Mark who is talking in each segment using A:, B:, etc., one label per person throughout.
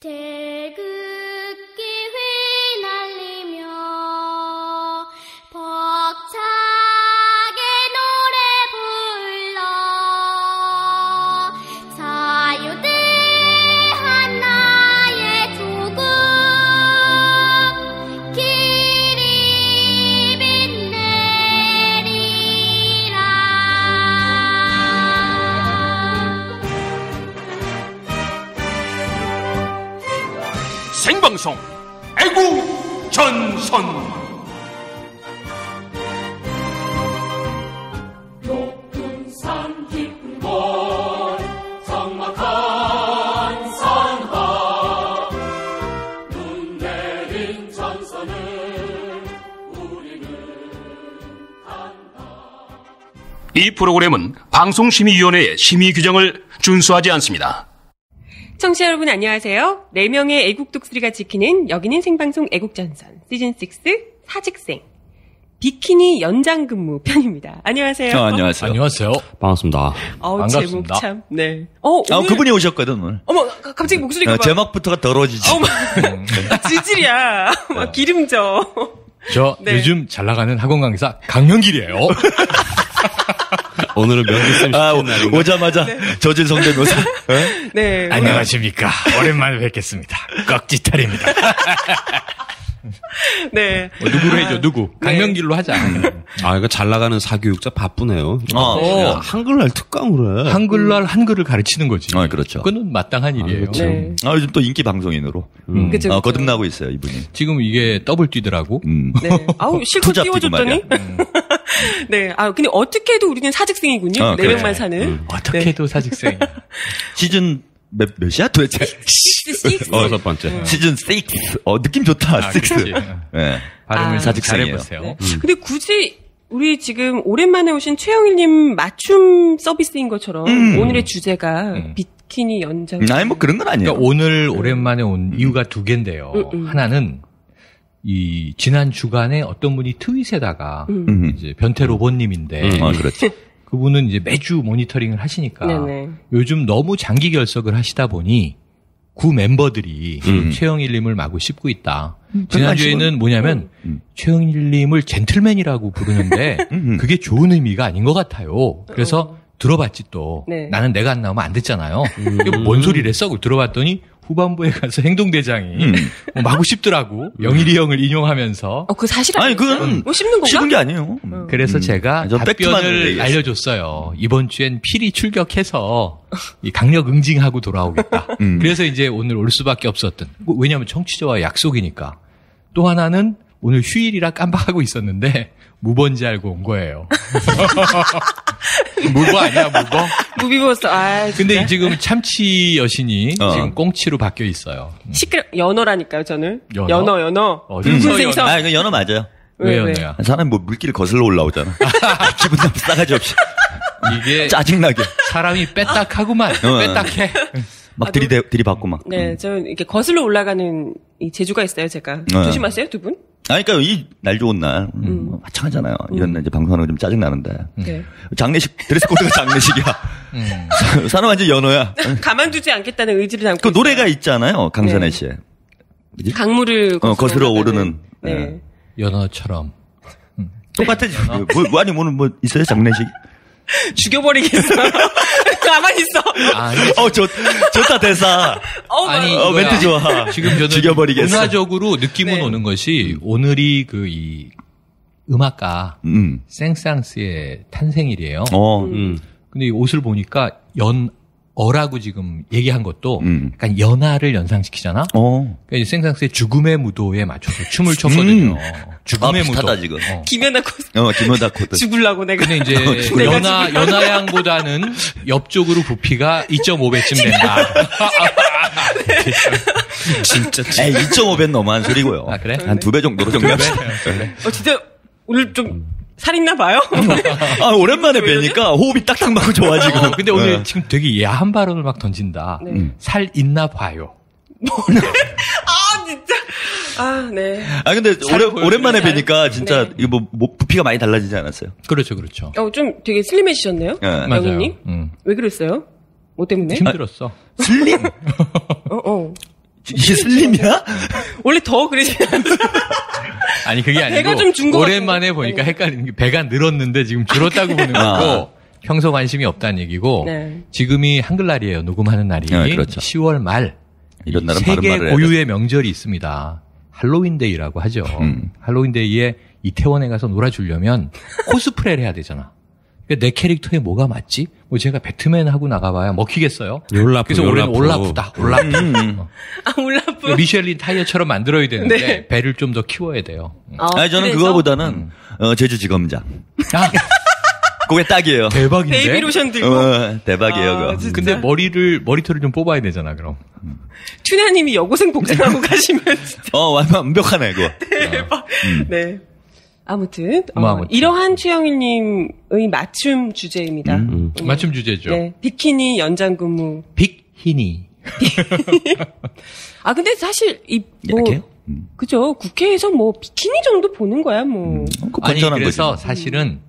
A: 태극기 휘날리며 벅차게 노래 불러 자유대한 나의 조국 길이 빛내리라.
B: 생방송 애국전선.
C: 높은 산 깊은 곳 적막한 산하 눈 내린 전선을 우리는 간다.
B: 이 프로그램은 방송심의위원회의 심의 규정을 준수하지 않습니다.
D: 청취자 여러분 안녕하세요. 4명의 애국 독수리가 지키는 여기는 생방송 애국전선 시즌6 사직생 비키니 연장근무 편입니다. 안녕하세요.
E: 안녕하세요.
F: 안녕하세요.
E: 반갑습니다.
F: 반갑습니다.
D: 제목 참. 네. 오늘...
E: 그분이 오셨거든, 오늘.
D: 어머, 갑자기 목소리가 막...
E: 제목부터가 더러워지지.
D: 어머, 질질이야. 막 기름져.
F: 저
D: 네.
F: 요즘 잘 나가는 학원 강사 강명길이에요.
E: 오늘은 명기쌤 시키는 날인가? 오자마자 저질 성대모사.
D: 네.
F: 안녕하십니까. 오랜만에 뵙겠습니다. 꺽지탈입니다.
D: 네.
F: 누구로 해줘, 누구? 강명길로 하자.
E: 이거 잘 나가는 사교육자 바쁘네요.
F: 한글날
E: 특강을 해.
F: 한글날 한글을 가르치는 거지.
E: 그렇죠.
F: 그거는 마땅한 일이에요.
D: 네.
E: 요즘 또 인기 방송인으로.
D: 그쵸.
E: 거듭나고 있어요, 이분이.
F: 지금 이게 더블 뛰더라고.
D: 네. 실컷
E: 투잡
D: 띄워줬더니. 네. 근데 어떻게 해도 우리는 사직생이군요. 4명만 사는.
F: 어떻게 해도 사직생.
E: 시즌 몇이야 도대체?
D: 6.
E: 번째. 시즌 6. 느낌 좋다. 6.
F: 그렇지.
E: 네.
F: 발음을
E: 사직생이에요.
F: 잘해보세요.
D: 네. 근데 굳이 우리 지금 오랜만에 오신 최영일님 맞춤 서비스인 것처럼 오늘의 주제가 비키니 연장.
E: 뭐 그런 건 아니에요.
F: 그러니까 오늘 오랜만에 온 이유가 두 개인데요. 하나는 이 지난 주간에 어떤 분이 트윗에다가 이제 변태 로봇님인데
E: 그렇지.
F: 그분은 이제 매주 모니터링을 하시니까
D: 네네.
F: 요즘 너무 장기 결석을 하시다 보니 구 멤버들이 최영일님을 마구 씹고 있다. 지난주에는 뭐냐면 최영일님을 젠틀맨이라고 부르는데 그게 좋은 의미가 아닌 것 같아요. 그래서 들어봤지 또.
D: 네.
F: 나는 내가 안 나오면 안 됐잖아요. 이게 뭔 소리를 했어? 들어봤더니 후반부에 가서 행동대장이 마구 씹더라고. 영일이 형을 인용하면서.
D: 그 사실
E: 아니, 그건
D: 씹는 건가?
E: 씹은 게 아니에요.
F: 그래서 제가
E: 저 팩트만
F: 답변을
E: 얘기했어요.
F: 알려줬어요. 이번 주엔 필히 출격해서 이 강력 응징하고 돌아오겠다. 그래서 이제 오늘 올 수밖에 없었던. 왜냐하면 청취자와 약속이니까. 또 하나는 오늘 휴일이라 깜빡하고 있었는데 무번지 알고 온 거예요. 무버 아니야, 무버?
D: 무비버스.
F: 근데 지금 참치 여신이 지금 꽁치로 바뀌어 있어요.
D: 연어라니까요, 저는.
F: 연어?
D: 연어.
F: 어디서
D: 붉은 생선.
E: 이거 연어 맞아요.
F: 왜 연어야?
E: 사람이 뭐 물길을 거슬러 올라오잖아. 기분 나쁘 싸가지 없이.
F: 이게
E: 짜증나게.
F: 사람이 빼딱하구만. 빼딱해.
E: 막 들이받고 막.
D: 네, 저는 이렇게 거슬러 올라가는 이 재주가 있어요, 제가. 조심하세요, 두 분.
E: 그러니까 이 날 좋은 날 화창하잖아요. 이런 날 이제 방송하는 거 좀 짜증 나는데.
D: 네.
E: 장례식 드레스 코드가 장례식이야. 사람 완전 연어야.
D: 가만두지 않겠다는 의지를 담고.
E: 그
D: 있어요.
E: 노래가 있잖아요. 강산혜 씨의.
D: 강물을
E: 거슬러 오르는.
D: 네.
F: 연어처럼.
E: 똑같아. 아니 오늘 뭐 있어요 장례식?
D: 죽여버리겠어. 가만히 있어.
E: 좋다 대사.
F: 아니,
E: 멘트 좋아.
F: 지금 저는
E: 죽여버리겠어.
F: 문화적으로 느낌은 오는 것이 오늘이 이 음악가 생상스의 탄생일이에요. 근데 이 옷을 보니까 연어라고 지금 얘기한 것도 약간 연하를 연상시키잖아. 그러니까 이 생상스의 죽음의 무도에 맞춰서 춤을 췄거든요. 죽음의 무도.
E: 비슷하다 지금.
D: 김연아 코스.
E: 김연아 코스.
D: 죽으려고 내가.
F: 근데 이제 연하양보다는 옆쪽으로 부피가 2.5배쯤 된다.
E: 진짜. 2.5배는 너무한 소리고요.
F: 아, 그래?
E: 한 2배 정도로 정리합시다.
D: 진짜 오늘 좀 살있나 봐요.
E: 오랜만에 뵈니까 호흡이 딱딱 맞고 좋아 지금.
F: 근데 오늘 지금 되게 야한 발언을 막 던진다. 살 있나 봐요.
D: 진짜. 네.
E: 근데 오랜만에 뵈니까 진짜 이거 뭐 부피가 많이 달라지지 않았어요?
F: 그렇죠.
D: 좀 되게 슬림해지셨네요.
E: 네.
D: 영희님. 왜 그랬어요? 뭐 때문에?
F: 힘들었어.
E: 슬림? 이게 슬림이야?
D: 원래 더 그러지 않죠?
F: 아니 그게 아니고
D: 배가 좀 준 것
F: 오랜만에 보니까 헷갈리는 게 배가 늘었는데 지금 줄었다고 보는 거고 평소 관심이 없다는 얘기고
D: 네.
F: 지금이 한글날이에요. 녹음하는 날이
E: 그렇죠.
F: 10월 말
E: 이런 날은
F: 세계
E: 바른 말을
F: 고유의 명절이 있습니다. 할로윈데이라고 하죠. 할로윈데이에 이태원에 가서 놀아주려면 코스프레를 해야 되잖아. 그러니까 내 캐릭터에 뭐가 맞지? 뭐 제가 배트맨 하고 나가봐야 먹히겠어요? 그래서 올해는 올라프다. 올라프.
D: 아, 올라프.
F: 미쉐린 타이어처럼 만들어야 되는데
D: 네.
F: 배를 좀 더 키워야 돼요.
E: 아니, 저는
D: 그래서?
E: 그거보다는 제주지검장.
F: 아,
E: 그게 딱이에요.
F: 대박인데?
D: 베이비 로션 들고.
E: 대박이에요, 그거.
D: 진짜?
F: 근데 머리털을 좀 뽑아야 되잖아, 그럼.
D: 튜나님이 여고생 복장하고 가시면 진짜
E: 완벽하네, 그거.
D: 대박. 네. 아무튼,
F: 뭐 아무튼.
D: 이러한 최영일님의 맞춤 주제입니다.
F: 맞춤 주제죠.
D: 네. 비키니 연장 근무.
F: 빅히니.
D: 아, 근데 사실,
E: 이렇게요?
D: 그죠. 국회에서 뭐, 비키니 정도 보는 거야, 뭐.
F: 아니,
E: 건전한
F: 그래서
E: 거지.
F: 사실은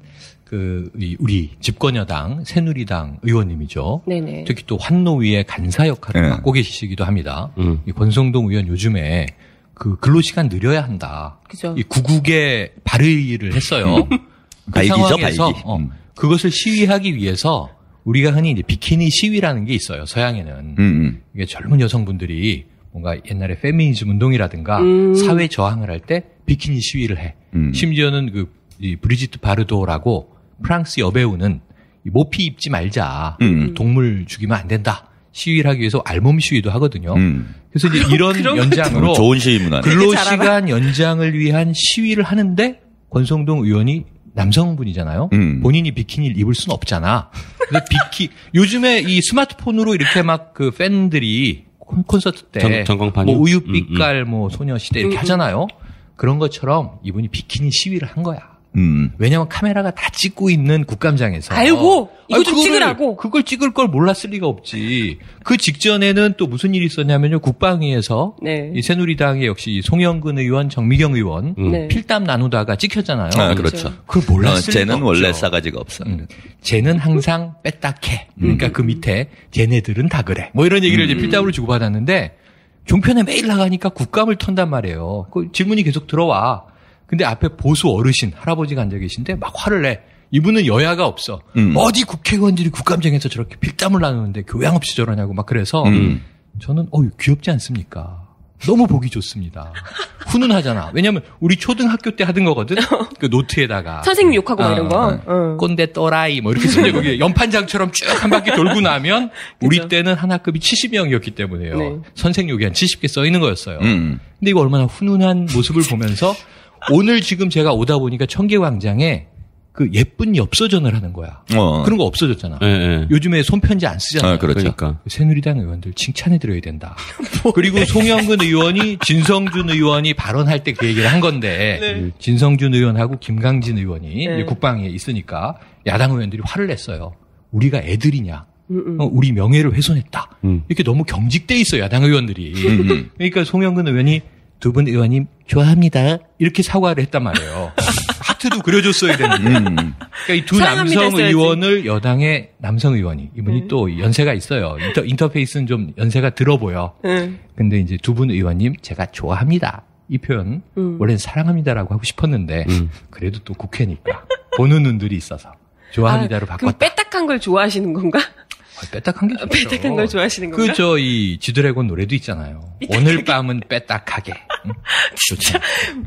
F: 우리 집권여당 새누리당 의원님이죠.
D: 네네.
F: 특히 또 환노위의 간사 역할을
E: 네.
F: 맡고 계시기도 합니다. 이 권성동 의원 요즘에 그 근로시간 늘려야 한다.
D: 그죠.
F: 이 구국에 발의를 했어요. 그
E: 발기죠,
F: 상황에서
E: 발기.
F: 그것을 시위하기 위해서 우리가 흔히 이제 비키니 시위라는 게 있어요. 서양에는. 이게 젊은 여성분들이 뭔가 옛날에 페미니즘 운동이라든가 사회 저항을 할 때 비키니 시위를 해. 심지어는 이 브리지트 바르도라고 프랑스 여배우는 이 모피 입지 말자. 동물 죽이면 안 된다. 시위를 하기 위해서 알몸 시위도 하거든요. 그래서 이제 이런 연장으로
E: 좋은 시위 문화.
F: 근로시간 연장을 위한 시위를 하는데 권성동 의원이 남성분이잖아요. 본인이 비키니를 입을 수는 없잖아. 그래서 요즘에 이 스마트폰으로 이렇게 막 그 팬들이 콘서트 때
G: 전광판이요?
F: 뭐 우유빛깔 뭐 소녀시대 이렇게 하잖아요. 그런 것처럼 이분이 비키니 시위를 한 거야. 왜냐면 카메라가 다 찍고 있는 국감장에서.
D: 알고 이거 좀
F: 그거를-
D: 찍으라고.
F: 그걸 찍을 걸 몰랐을 리가 없지. 그 직전에는 또 무슨 일이 있었냐면요. 국방위에서
D: 네.
F: 이 새누리당의 역시 송영근 의원, 정미경 의원
D: 네.
F: 필담 나누다가 찍혔잖아요.
E: 그렇죠.
F: 그걸 몰랐을 리가
E: 쟤는
F: 없죠.
E: 원래 싸가지가 없어.
F: 쟤는 항상 빼딱해. 그러니까 그 밑에 쟤네들은 다 그래. 뭐 이런 얘기를 이제 필담으로 주고받았는데 종편에 매일 나가니까 국감을 턴단 말이에요. 그 질문이 계속 들어와. 근데 앞에 보수 어르신, 할아버지가 앉아 계신데 막 화를 내. 이분은 여야가 없어. 어디 국회의원들이 국감장에서 저렇게 필담을 나누는데 교양 없이 저러냐고 막 그래서 저는 귀엽지 않습니까? 너무 보기 좋습니다. 훈훈하잖아. 왜냐면 우리 초등학교 때 하던 거거든. 그 노트에다가
D: 선생님 욕하고 막 이런 거.
F: 꼰대 또라이 뭐 이렇게 쓰는데 거기 연판장처럼 쭉 한 바퀴 돌고 나면 우리 때는 하나급이 70명이었기 때문에요.
D: 네.
F: 선생 욕이 한 70개 써 있는 거였어요. 근데 이거 얼마나 훈훈한 모습을 보면서 오늘 지금 제가 오다 보니까 청계광장에 그 예쁜 엽서전을 하는 거야. 그런 거 없어졌잖아.
G: 네.
F: 요즘에 손편지 안 쓰잖아요.
E: 그렇죠.
G: 그러니까.
F: 새누리당 의원들 칭찬해드려야 된다. 그리고 송영근 의원이 진성준 의원이 발언할 때 그 얘기를 한 건데 진성준 의원하고 김강진 의원이 이제 국방에 있으니까 야당 의원들이 화를 냈어요. 우리가 애들이냐. 우리 명예를 훼손했다. 이렇게 너무 경직돼 있어요. 야당 의원들이. 그러니까 송영근 의원이 두 분 의원님 좋아합니다. 이렇게 사과를 했단 말이에요. 하트도 그려줬어야 되는데. 그러니까 이 두
D: 사랑합니다
F: 남성
D: 써야지.
F: 의원을 여당의 남성 의원이 이분이 또 연세가 있어요. 인터페이스는 좀 연세가 들어 보여. 근데 이제 두 분 의원님 제가 좋아합니다. 이 표현 원래는 사랑합니다라고 하고 싶었는데 그래도 또 국회니까 보는 눈들이 있어서 좋아합니다로
D: 그럼
F: 바꿨다.
D: 빼딱한 걸 좋아하시는 건가?
F: 빼딱한 게 좋죠.
D: 빼딱한 걸 좋아하시는 건가?
F: 이 지드래곤 노래도 있잖아요. 오늘 밤은 빼딱하게. 응? 좋죠.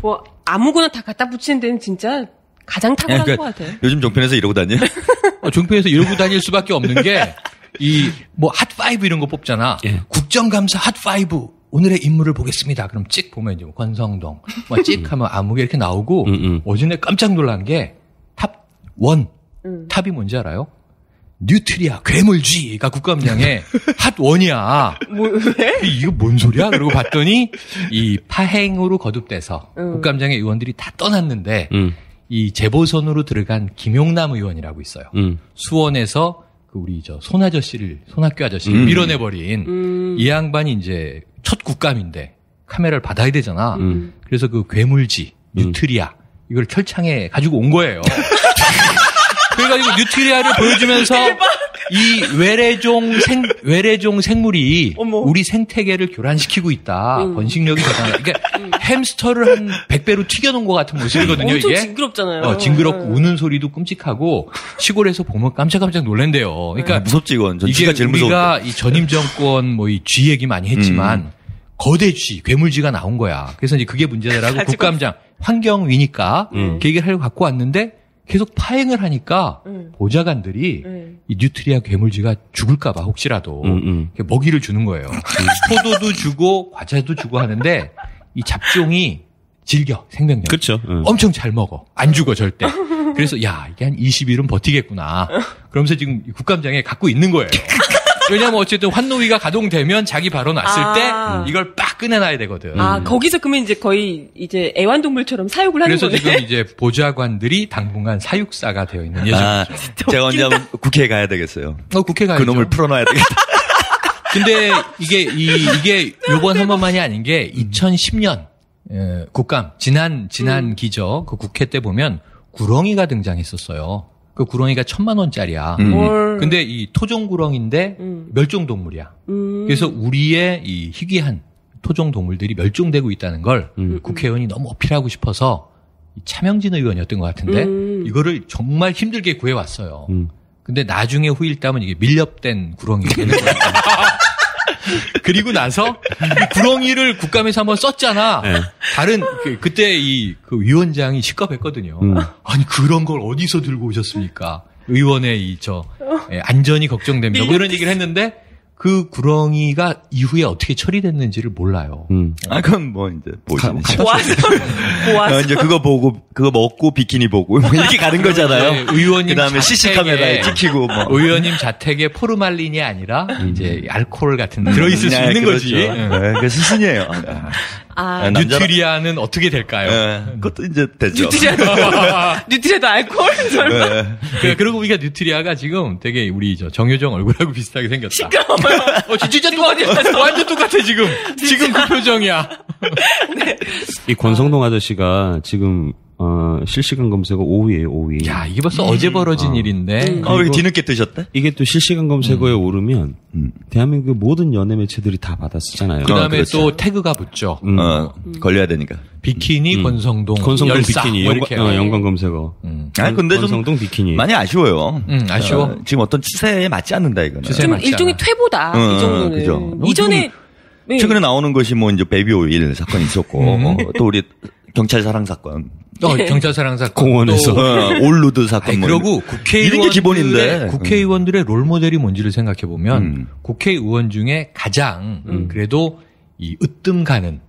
D: 뭐 아무거나 다 갖다 붙이는 데는 진짜 가장 탁월한 것 같아요.
E: 요즘 종편에서 이러고 다녀?
F: 종편에서 이러고 다닐 수밖에 없는 게 뭐 핫5 이런 거 뽑잖아.
G: 예.
F: 국정감사 핫5 오늘의 인물을 보겠습니다. 그럼 찍 보면 이제 권성동, 뭐 찍 하면 아무개 이렇게 나오고 어제내 깜짝 놀란 게 탑 1. 탑이 뭔지 알아요? 뉴트리아 괴물쥐가 국감장에 핫 원이야.
D: 왜?
F: 이거 뭔 소리야? 그러고 봤더니 이 파행으로 거듭돼서 국감장의 의원들이 다 떠났는데 이 재보선으로 들어간 김용남 의원이라고 있어요. 수원에서 그 우리 손학규 아저씨를 밀어내버린 이 양반이 이제 첫 국감인데 카메라를 받아야 되잖아. 그래서 그 괴물쥐 뉴트리아 이걸 철창에 가지고 온 거예요. 그래가지고 뉴트리아를 보여주면서 이 외래종 생물이 우리 생태계를 교란시키고 있다. 번식력이 대단하다. 그러니까 햄스터를 한 100배로 튀겨놓은 것 같은 모습이거든요.
D: 엄청
F: 이게.
D: 징그럽잖아요.
F: 징그럽고 우는 소리도 끔찍하고 시골에서 보면 깜짝깜짝 놀란대요. 그러니까
E: 무섭지 이건. 전
F: 이게
E: 쥐가 제일 무서워.
F: 우리가 이 전임 정권 뭐 이 쥐 얘기 많이 했지만 거대 쥐, 괴물쥐가 나온 거야. 그래서 이제 그게 문제라고 국감장 환경위니까 그 얘기를 하려고 갖고 왔는데 계속 파행을 하니까 보좌관들이 이 뉴트리아 괴물쥐가 죽을까봐 혹시라도 이렇게 먹이를 주는 거예요. 포도도 주고 과자도 주고 하는데 이 잡종이 질겨 생명력.
G: 그렇죠.
F: 엄청 잘 먹어. 안 죽어 절대. 그래서 야 이게 한 20일은 버티겠구나. 그러면서 지금 국감장에 갖고 있는 거예요. 왜냐면 어쨌든 환노위가 가동되면 자기 발언 왔을 때 이걸 빡 꺼내놔야 되거든.
D: 거기서 그러면 이제 거의 이제 애완동물처럼 사육을 하는
F: 그래서
D: 거네.
F: 지금 이제 보좌관들이 당분간 사육사가 되어 있는 예정이죠.
E: 제가 언제 한번 국회에 가야 되겠어요.
F: 국회 가야죠.
E: 그 놈을 풀어놔야 되겠다.
F: 근데 이게 요번 한 번만이 아닌 게 2010년 국감 지난 기죠. 그 국회 때 보면 구렁이가 등장했었어요. 그 구렁이가 1,000,000원짜리야. 근데 이 토종 구렁인데 멸종 동물이야. 그래서 우리의 이 희귀한 토종 동물들이 멸종되고 있다는 걸 국회의원이 너무 어필하고 싶어서 차명진 의원이었던 것 같은데 이거를 정말 힘들게 구해왔어요. 근데 나중에 후일담은 이게 밀렵된 구렁이가 되는 거예요. 그리고 나서 이 구렁이를 국감에서 한번 썼잖아.
G: 네.
F: 다른 그때 그 위원장이 시겁했거든요. 아니 그런 걸 어디서 들고 오셨습니까? 의원의 안전이 걱정됩니다. 뭐 이런 얘기를 했는데 그 구렁이가 이후에 어떻게 처리됐는지를 몰라요.
E: 그건 뭐 이제 보시는
D: 보아서.
E: 이제 그거 먹고 비키니 보고 뭐 이렇게 가는 거잖아요.
F: 네, 의원님
E: 그다음에 CC 카메라에 찍히고 뭐.
F: 의원님 자택에 포르말린이 아니라 이제 알코올 같은 데 들어있을 수 있는
E: 그렇죠.
F: 거지.
E: 네, 그 수순이에요.
F: 뉴트리아는 어떻게 될까요?
E: 네, 그것도 이제 되죠.
D: 뉴트리아도 알코올?
E: 네.
F: 그리고 우리가 뉴트리아가 지금 되게 우리 정효정 얼굴하고 비슷하게 생겼다.
D: 시끄러워요.
F: 진짜 똑같아. 완전 똑같아 지금. 지금 그 표정이야.
G: 이 권성동 아저씨가 지금 실시간 검색어 5위예요, 5위.
F: 야, 이게 벌써 어제 벌어진 일인데.
E: 왜 이렇게 뒤늦게 뜨셨대?
G: 이게 또 실시간 검색어에 오르면 대한민국의 모든 연예 매체들이 다 받았었잖아요.
F: 그다음에
E: 그렇죠.
F: 또 태그가 붙죠.
E: 걸려야 되니까.
F: 비키니 권성동
G: 열사, 비키니
F: 뭐 이렇게.
G: 연관 검색어.
E: 근데 좀
G: 권성동 비키니.
E: 많이 아쉬워요.
F: 아쉬워.
E: 지금 어떤 추세에 맞지 않는다 이거는.
F: 추세에
D: 좀
F: 맞지
D: 일종의
F: 않아.
D: 퇴보다 이 정도는.
E: 그죠.
D: 이전에
E: 최근에 나오는 것이 뭐 이제 베이비 오일 사건이 있었고 또 우리 경찰 사랑 사건.
F: 경찰 사랑 사건.
G: 공원에서.
E: 올루드 사건.
F: 그리고
E: 이런 게 기본인데.
F: 국회의원들의 롤모델이 뭔지를 생각해 보면 국회의원 중에 가장 그래도 이 으뜸 가는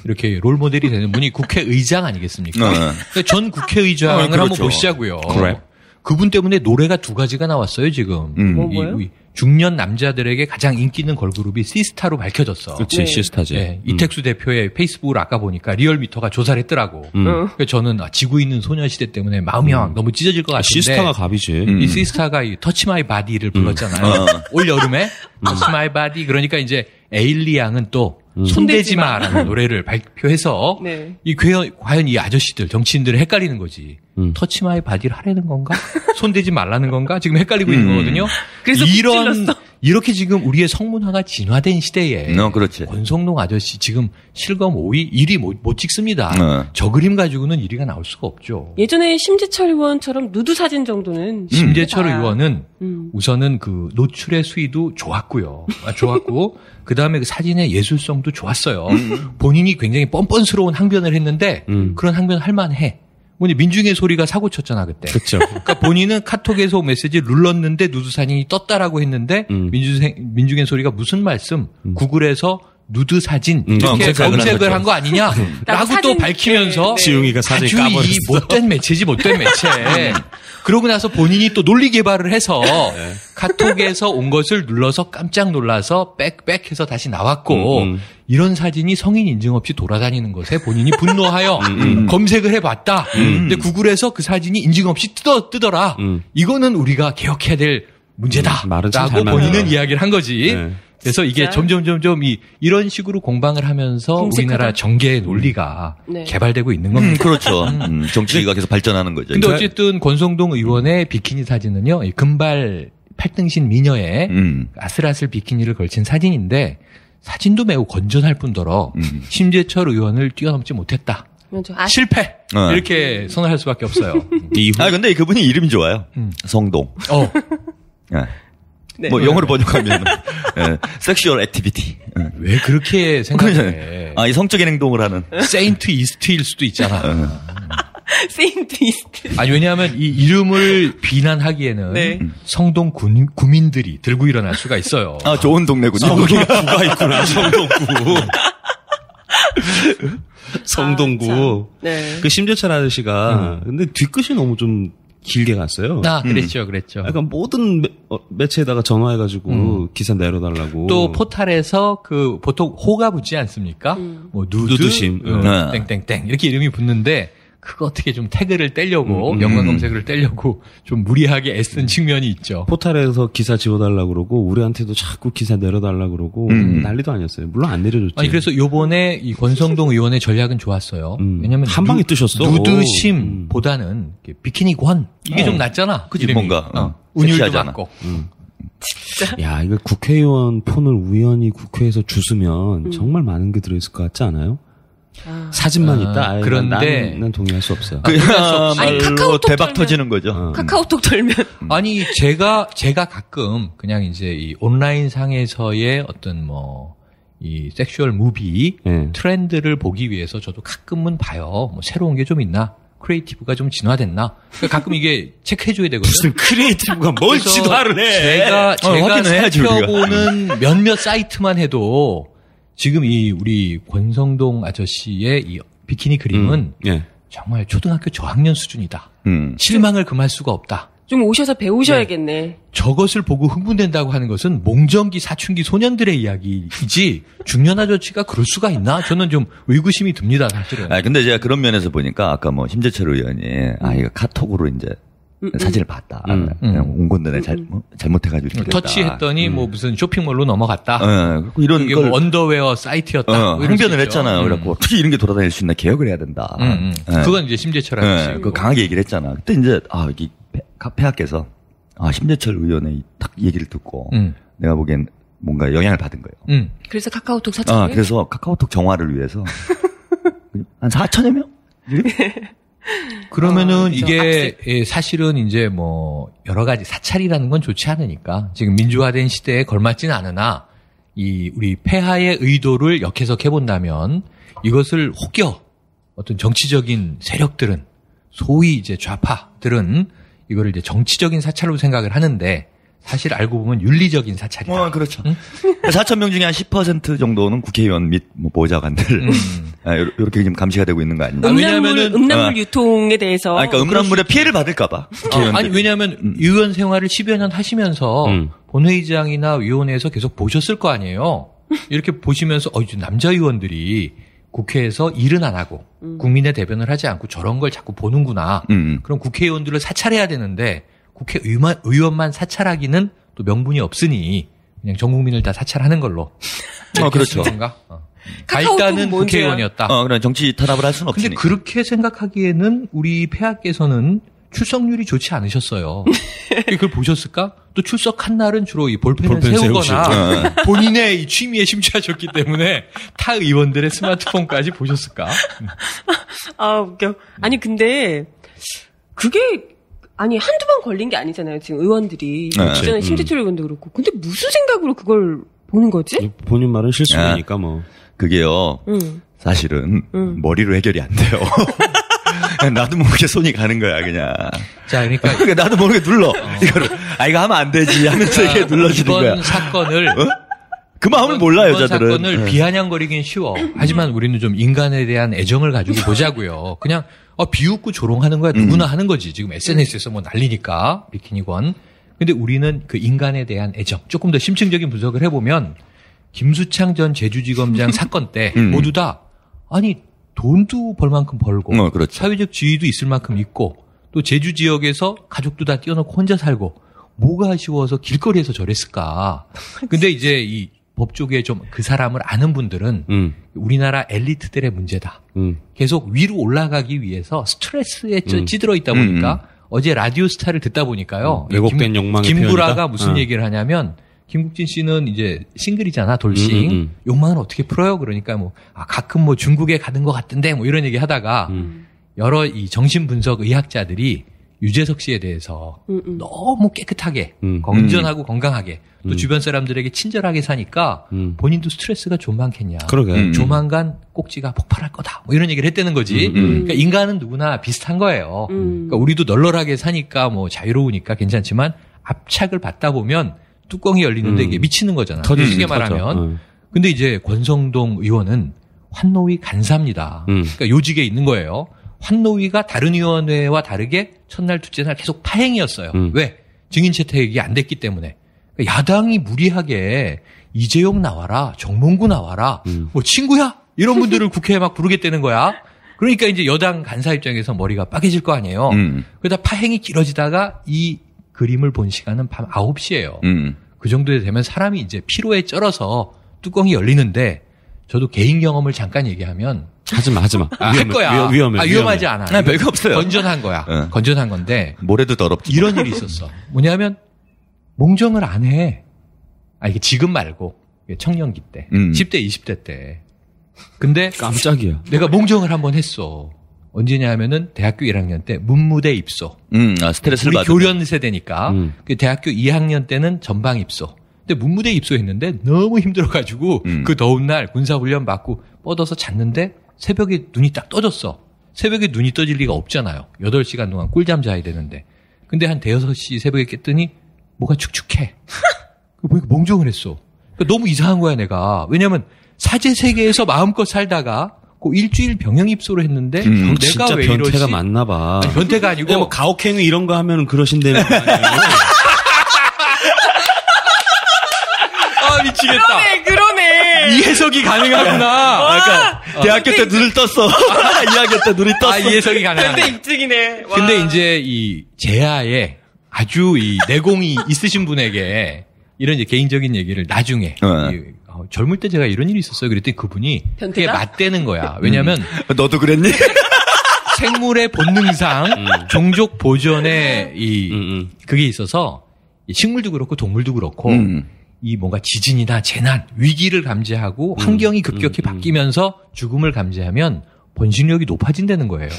F: 이렇게 롤모델이 되는 분이 국회의장 아니겠습니까? 그러니까 전 국회의장을
E: 그렇죠.
F: 한번 보시자고요.
G: 그래.
F: 그분 때문에 노래가 2가지가 나왔어요 지금.
D: 뭐예요?
F: 이 중년 남자들에게 가장 인기 있는 걸그룹이 시스타로 밝혀졌어.
G: 그렇지, 시스타지.
F: 네, 이택수 대표의 페이스북을 아까 보니까 리얼미터가 조사를 했더라고. 그래서 저는 지고 있는 소녀시대 때문에 마음이 막 너무 찢어질 것 같은데.
G: 시스타가 갑이지.
F: 이 시스타가 이 터치 마이 바디를 불렀잖아요. 올 여름에 터치 마이 바디. 그러니까 이제 에일리 양은 또 손대지 마라는 노래를 발표해서
D: 네.
F: 과연 이 아저씨들 정치인들을 헷갈리는 거지. 터치 마이 바디를 하라는 건가? 손대지 말라는 건가? 지금 헷갈리고 있는 거거든요.
D: 그래서
F: 이렇게 지금 우리의 성문화가 진화된 시대에
E: 그렇지.
F: 권성동 아저씨 지금 실검 5위 1위 못 찍습니다. 저 그림 가지고는 1위가 나올 수가 없죠.
D: 예전에 심재철 의원처럼 누드 사진 정도는
F: 심재철 의원은 우선은 그 노출의 수위도 좋았고요. 좋았고 그다음에 그 사진의 예술성도 좋았어요. 본인이 굉장히 뻔뻔스러운 항변을 했는데 그런 항변 할 만해. 뭐냐 민중의 소리가 사고 쳤잖아 그때.
G: 그렇죠.
F: 그러니까 본인은 카톡에서 사진을 눌렀는데 누드 사진이 떴다라고 했는데 민중의 소리가 무슨 말씀? 구글에서 누드 사진 이렇게 검색을 한 거 아니냐라고 또 밝히면서
G: 지웅이가 사진
F: 아주
G: 까버렸어.
F: 이 못된 매체지 못된 매체. 그러고 나서 본인이 또 논리 개발을 해서 카톡에서 온 것을 눌러서 깜짝 놀라서 빽빽해서 다시 나왔고 이런 사진이 성인 인증 없이 돌아다니는 것에 본인이 분노하여 검색을 해봤다. 근데 구글에서 그 사진이 인증 없이 뜨더라. 이거는 우리가 개혁해야 될 문제다.
G: 말은 참
F: 라고
G: 잘
F: 본인은
G: 맞네요.
F: 이야기를 한 거지.
G: 네.
F: 그래서 이게 점점 이런 식으로 공방을 하면서
D: 공색하다.
F: 우리나라 정계의 논리가
D: 네.
F: 개발되고 있는 겁니다.
E: 그렇죠. 정치가 계속 발전하는 거죠.
F: 근데 어쨌든 권성동 의원의 비키니 사진은요, 이 금발 팔등신 미녀의 아슬아슬 비키니를 걸친 사진인데 사진도 매우 건전할 뿐더러 심재철 의원을 뛰어넘지 못했다. 실패! 이렇게 선언할 수밖에 없어요.
E: 근데 그분이 이름이 좋아요. 성동.
D: 네.
E: 뭐 영어로 번역하면 섹슈얼 액티비티.
F: 왜 그렇게 생각해?
E: 이 성적인 행동을 하는
F: 세인트 이스트일 수도 있잖아.
D: 세인트 이스트.
F: 아니 왜냐하면 이 이름을 비난하기에는
D: 네.
F: 성동 구민들이 들고 일어날 수가 있어요.
E: 좋은 동네군요.
G: 성동구가 있구나. 성동구. 성동구.
D: 네.
G: 그 심재철 아저씨가 근데 뒤끝이 너무 좀 길게 갔어요.
F: 그랬죠.
G: 약간 모든 매체에다가 전화해가지고 기사 내려달라고.
F: 또 포탈에서 그 보통 호가 붙지 않습니까? 뭐
G: 누드심.
F: 땡땡땡 이렇게 이름이 붙는데 그거 어떻게 좀 태그를 떼려고 연관 검색을 떼려고 좀 무리하게 애쓴 측면이 있죠.
G: 포탈에서 기사 지워달라고 그러고 우리한테도 자꾸 기사 내려달라고 그러고 난리도 아니었어요. 물론 안 내려줬죠.
F: 아니 그래서 요번에 이 권성동 의원의 전략은 좋았어요. 왜냐면
G: 한 방에 뜨셨어.
F: 누드심보다는 비키니 권 이게 좀 낫잖아.
E: 그치,
F: 이름이.
E: 뭔가
F: 운율도
E: 섹시하잖아.
F: 맞고.
D: 진짜.
G: 야, 이거 국회의원 폰을 우연히 국회에서 주스면 정말 많은 게 들어있을 것 같지 않아요? 사진만 있다.
F: 그런데
G: 난 동의할 수 없어요.
D: 아니,
E: 그야말로
D: 카카오톡
E: 대박
D: 털면-
E: 터지는 거죠.
D: 카카오톡 돌면.
F: 아니 제가 가끔 그냥 이제 이 온라인 상에서의 어떤 뭐 이 섹슈얼 무비
G: 네.
F: 트렌드를 보기 위해서 저도 가끔은 봐요. 뭐 새로운 게 좀 있나? 크리에이티브가 좀 진화됐나? 그러니까 가끔 이게 체크해줘야 되거든요.
G: 무슨 크리에이티브가 뭘
F: 그래서
G: 진화를 해?
F: 제가
E: 확인을 해야지, 우리가.
F: 살펴보는 몇몇 사이트만 해도 지금 이 우리 권성동 아저씨의 이 비키니 그림은
G: 예.
F: 정말 초등학교 저학년 수준이다. 실망을 금할 수가 없다.
D: 좀 오셔서 배우셔야겠네.
F: 저것을 보고 흥분된다고 하는 것은 몽정기, 사춘기 소년들의 이야기이지 중년 아저씨가 그럴 수가 있나? 저는 좀 의구심이 듭니다, 사실은.
E: 근데 제가 그런 면에서 보니까 아까 뭐 심재철 의원이 이거 카톡으로 이제 사진을 봤다. 그냥 온 건데 잘못해가지고 이렇게 됐다.
F: 터치했더니 뭐 무슨 쇼핑몰로 넘어갔다.
E: 이런
F: 이게
E: 걸
F: 뭐 언더웨어 사이트였다. 뭐 이럴 수
E: 항변을
F: 있죠.
E: 했잖아요. 그래갖고 어떻게 이런 게 돌아다닐 수 있나 개혁을 해야 된다.
F: 그건 이제 심재철 아저씨.
E: 그 강하게 얘기를 했잖아. 그때 이제 이 폐하께서 심재철 의원의 딱 얘기를 듣고 내가 보기엔 뭔가 영향을 받은 거예요.
D: 그래서 카카오톡 사칭.
E: 그래서 카카오톡 정화를 위해서 한 4천여 명?
F: 그러면은
D: 그렇죠.
F: 이게 사실은 이제 뭐 여러 가지 사찰이라는 건 좋지 않으니까 지금 민주화된 시대에 걸맞지는 않으나 이 우리 폐하의 의도를 역해석해 본다면 이것을 혹여 어떤 정치적인 세력들은 소위 이제 좌파들은 이거를 이제 정치적인 사찰로 생각을 하는데 사실 알고 보면 윤리적인 사찰이다.
E: 그렇죠. 4천 명 중에 한 10% 정도는 국회의원 및 뭐 보좌관들 이렇게 지금 감시가 되고 있는 거 아니냐?
D: 음란물 유통에 대해서.
E: 그러니까 음란물에 피해를 받을까봐.
F: 아니 왜냐하면 의원 생활을 10여 년 하시면서 본회의장이나 위원회에서 계속 보셨을 거 아니에요. 이렇게 보시면서 이제 남자 의원들이 국회에서 일은 안 하고 국민의 대변을 하지 않고 저런 걸 자꾸 보는구나. 그럼 국회의원들을 사찰해야 되는데 국회의원만 사찰하기는 또 명분이 없으니 그냥 전 국민을 다 사찰하는 걸로.
E: 그렇죠.
F: 발단은 국회의원이었다.
E: 그런 정치 탄압을 할 수는
F: 근데
E: 없으니까.
F: 그렇게 생각하기에는 우리 폐하께서는 출석률이 좋지 않으셨어요. 그걸 보셨을까? 또 출석한 날은 주로 이 볼펜을 세우거나 본인의 이 취미에 심취하셨기 때문에 타 의원들의 스마트폰까지 보셨을까?
D: 웃겨. 아니, 근데 그게 한두 번 걸린 게 아니잖아요. 지금 의원들이. 전에 심재철 의원도 그렇고. 근데 무슨 생각으로 그걸 보는 거지?
G: 본인 말은 실수니까 뭐.
E: 그게요. 사실은 머리로 해결이 안 돼요. 나도 모르게 손이 가는 거야, 그냥.
F: 자, 그러니까
E: 나도 모르게 눌러. 이거를 이거 하면 안 되지 하면서 이게 눌러지는 거야.
F: 이번 사건을
E: 그 마음을 몰라
F: 이번
E: 여자들은.
F: 사건을 비아냥거리긴 쉬워. 하지만 우리는 좀 인간에 대한 애정을 가지고 보자고요. 그냥 비웃고 조롱하는 거야. 누구나 하는 거지. 지금 SNS에서 뭐 난리니까 비키니권. 근데 우리는 그 인간에 대한 애정. 조금 더 심층적인 분석을 해보면 김수창 전 제주지검장 사건 때 모두 다 돈도 벌 만큼 벌고
E: 그렇죠.
F: 사회적 지위도 있을 만큼 있고 또 제주 지역에서 가족도 다 띄워놓고 혼자 살고 뭐가 아쉬워서 길거리에서 저랬을까. 근데 이제 이 법조계 좀 그 사람을 아는 분들은 우리나라 엘리트들의 문제다. 계속 위로 올라가기 위해서 스트레스에 찌들어 있다 보니까 어제 라디오스타를 듣다 보니까요.
G: 왜곡된 욕망의
F: 김구라가
G: 표현이다?
F: 무슨 얘기를 하냐면 김국진 씨는 이제 싱글이잖아, 돌싱. 욕망을 어떻게 풀어요? 그러니까 가끔 중국에 가는 것 같은데 이런 얘기 하다가 여러 이 정신분석 의학자들이 유재석 씨에 대해서 너무 깨끗하게 건전하고 건강하게 또 주변 사람들에게 친절하게 사니까 본인도 스트레스가 좀 많겠냐.
G: 그러게.
F: 조만간 꼭지가 폭발할 거다. 이런 얘기를 했다는 거지. 그러니까 인간은 누구나 비슷한 거예요. 그러니까 우리도 널널하게 사니까 자유로우니까 괜찮지만 압착을 받다 보면 뚜껑이 열리는데 이게 미치는 거잖아. 쉽게 말하면. 근데 이제 권성동 의원은 환노위 간사입니다. 그러니까 요직에 있는 거예요. 환노위가 다른 위원회와 다르게 첫날, 둘째 날 계속 파행이었어요. 왜? 증인 채택이 안 됐기 때문에. 그러니까 야당이 무리하게 이재용 나와라, 정몽구 나와라, 친구야? 이런 분들을 국회에 막 부르겠다는 거야. 그러니까 이제 여당 간사 입장에서 머리가 빠개질 거 아니에요. 그러다 파행이 길어지다가 이 그림을 본 시간은 밤 9시예요. 그 정도 되면 사람이 이제 피로에 쩔어서 뚜껑이 열리는데 저도 개인 경험을 잠깐 얘기하면
G: 하지 마.
F: 할 거야. 위험하지 않아.
E: 별거 없어요.
F: 건전한 거야. 건전한 건데.
E: 모래도 더럽지.
F: 이런 일이 있었어. 뭐냐면 몽정을 안 해. 이게 지금 말고 청년기 때, 10대, 20대 때. 근데
G: 깜짝이야.
F: 내가 몽정을 한번 했어. 언제냐 하면은 대학교 1학년 때 문무대 입소.
E: 스트레스를
F: 우리
E: 받은
F: 교련 세대니까. 대학교 2학년 때는 전방 입소. 근데 문무대 입소했는데 너무 힘들어가지고 그 더운 날 군사훈련 받고 뻗어서 잤는데 새벽에 눈이 딱 떠졌어. 새벽에 눈이 떠질 리가 없잖아요. 8시간 동안 꿀잠 자야 되는데. 근데 한 5시 새벽에 깼더니 뭐가 축축해. 보니까 몽정을 했어. 그러니까 너무 이상한 거야 내가. 왜냐면 사제 세계에서 마음껏 살다가 그 일주일 병영 입소를 했는데 내가
G: 진짜
F: 왜
G: 변태가
F: 이러지?
G: 많나 봐.
F: 아니, 변태가 아니고
G: 가혹행위 이런 거 하면 그러신다는 거 아니에요?
F: 미치겠다.
D: 그러네.
F: 이 해석이 가능하구나.
E: 그러니까 대학교 때 눈을 떴어. 2학년 때 눈이 떴어.
F: 이 해석이
D: 근데
F: 가능하네.
D: 입증이네. 와.
F: 근데 이제 이 제아에 아주 이 내공이 있으신 분에게 이런 이제 개인적인 얘기를 나중에 젊을 때 제가 이런 일이 있었어요. 그랬더니 그분이 그게
D: 변태가?
F: 맞대는 거야. 왜냐면
E: 너도 그랬니?
F: 생물의 본능상 종족 보존에 그게 있어서 이 식물도 그렇고 동물도 그렇고 이 뭔가 지진이나 재난, 위기를 감지하고 환경이 급격히 바뀌면서 죽음을 감지하면 번식력이 높아진다는 거예요.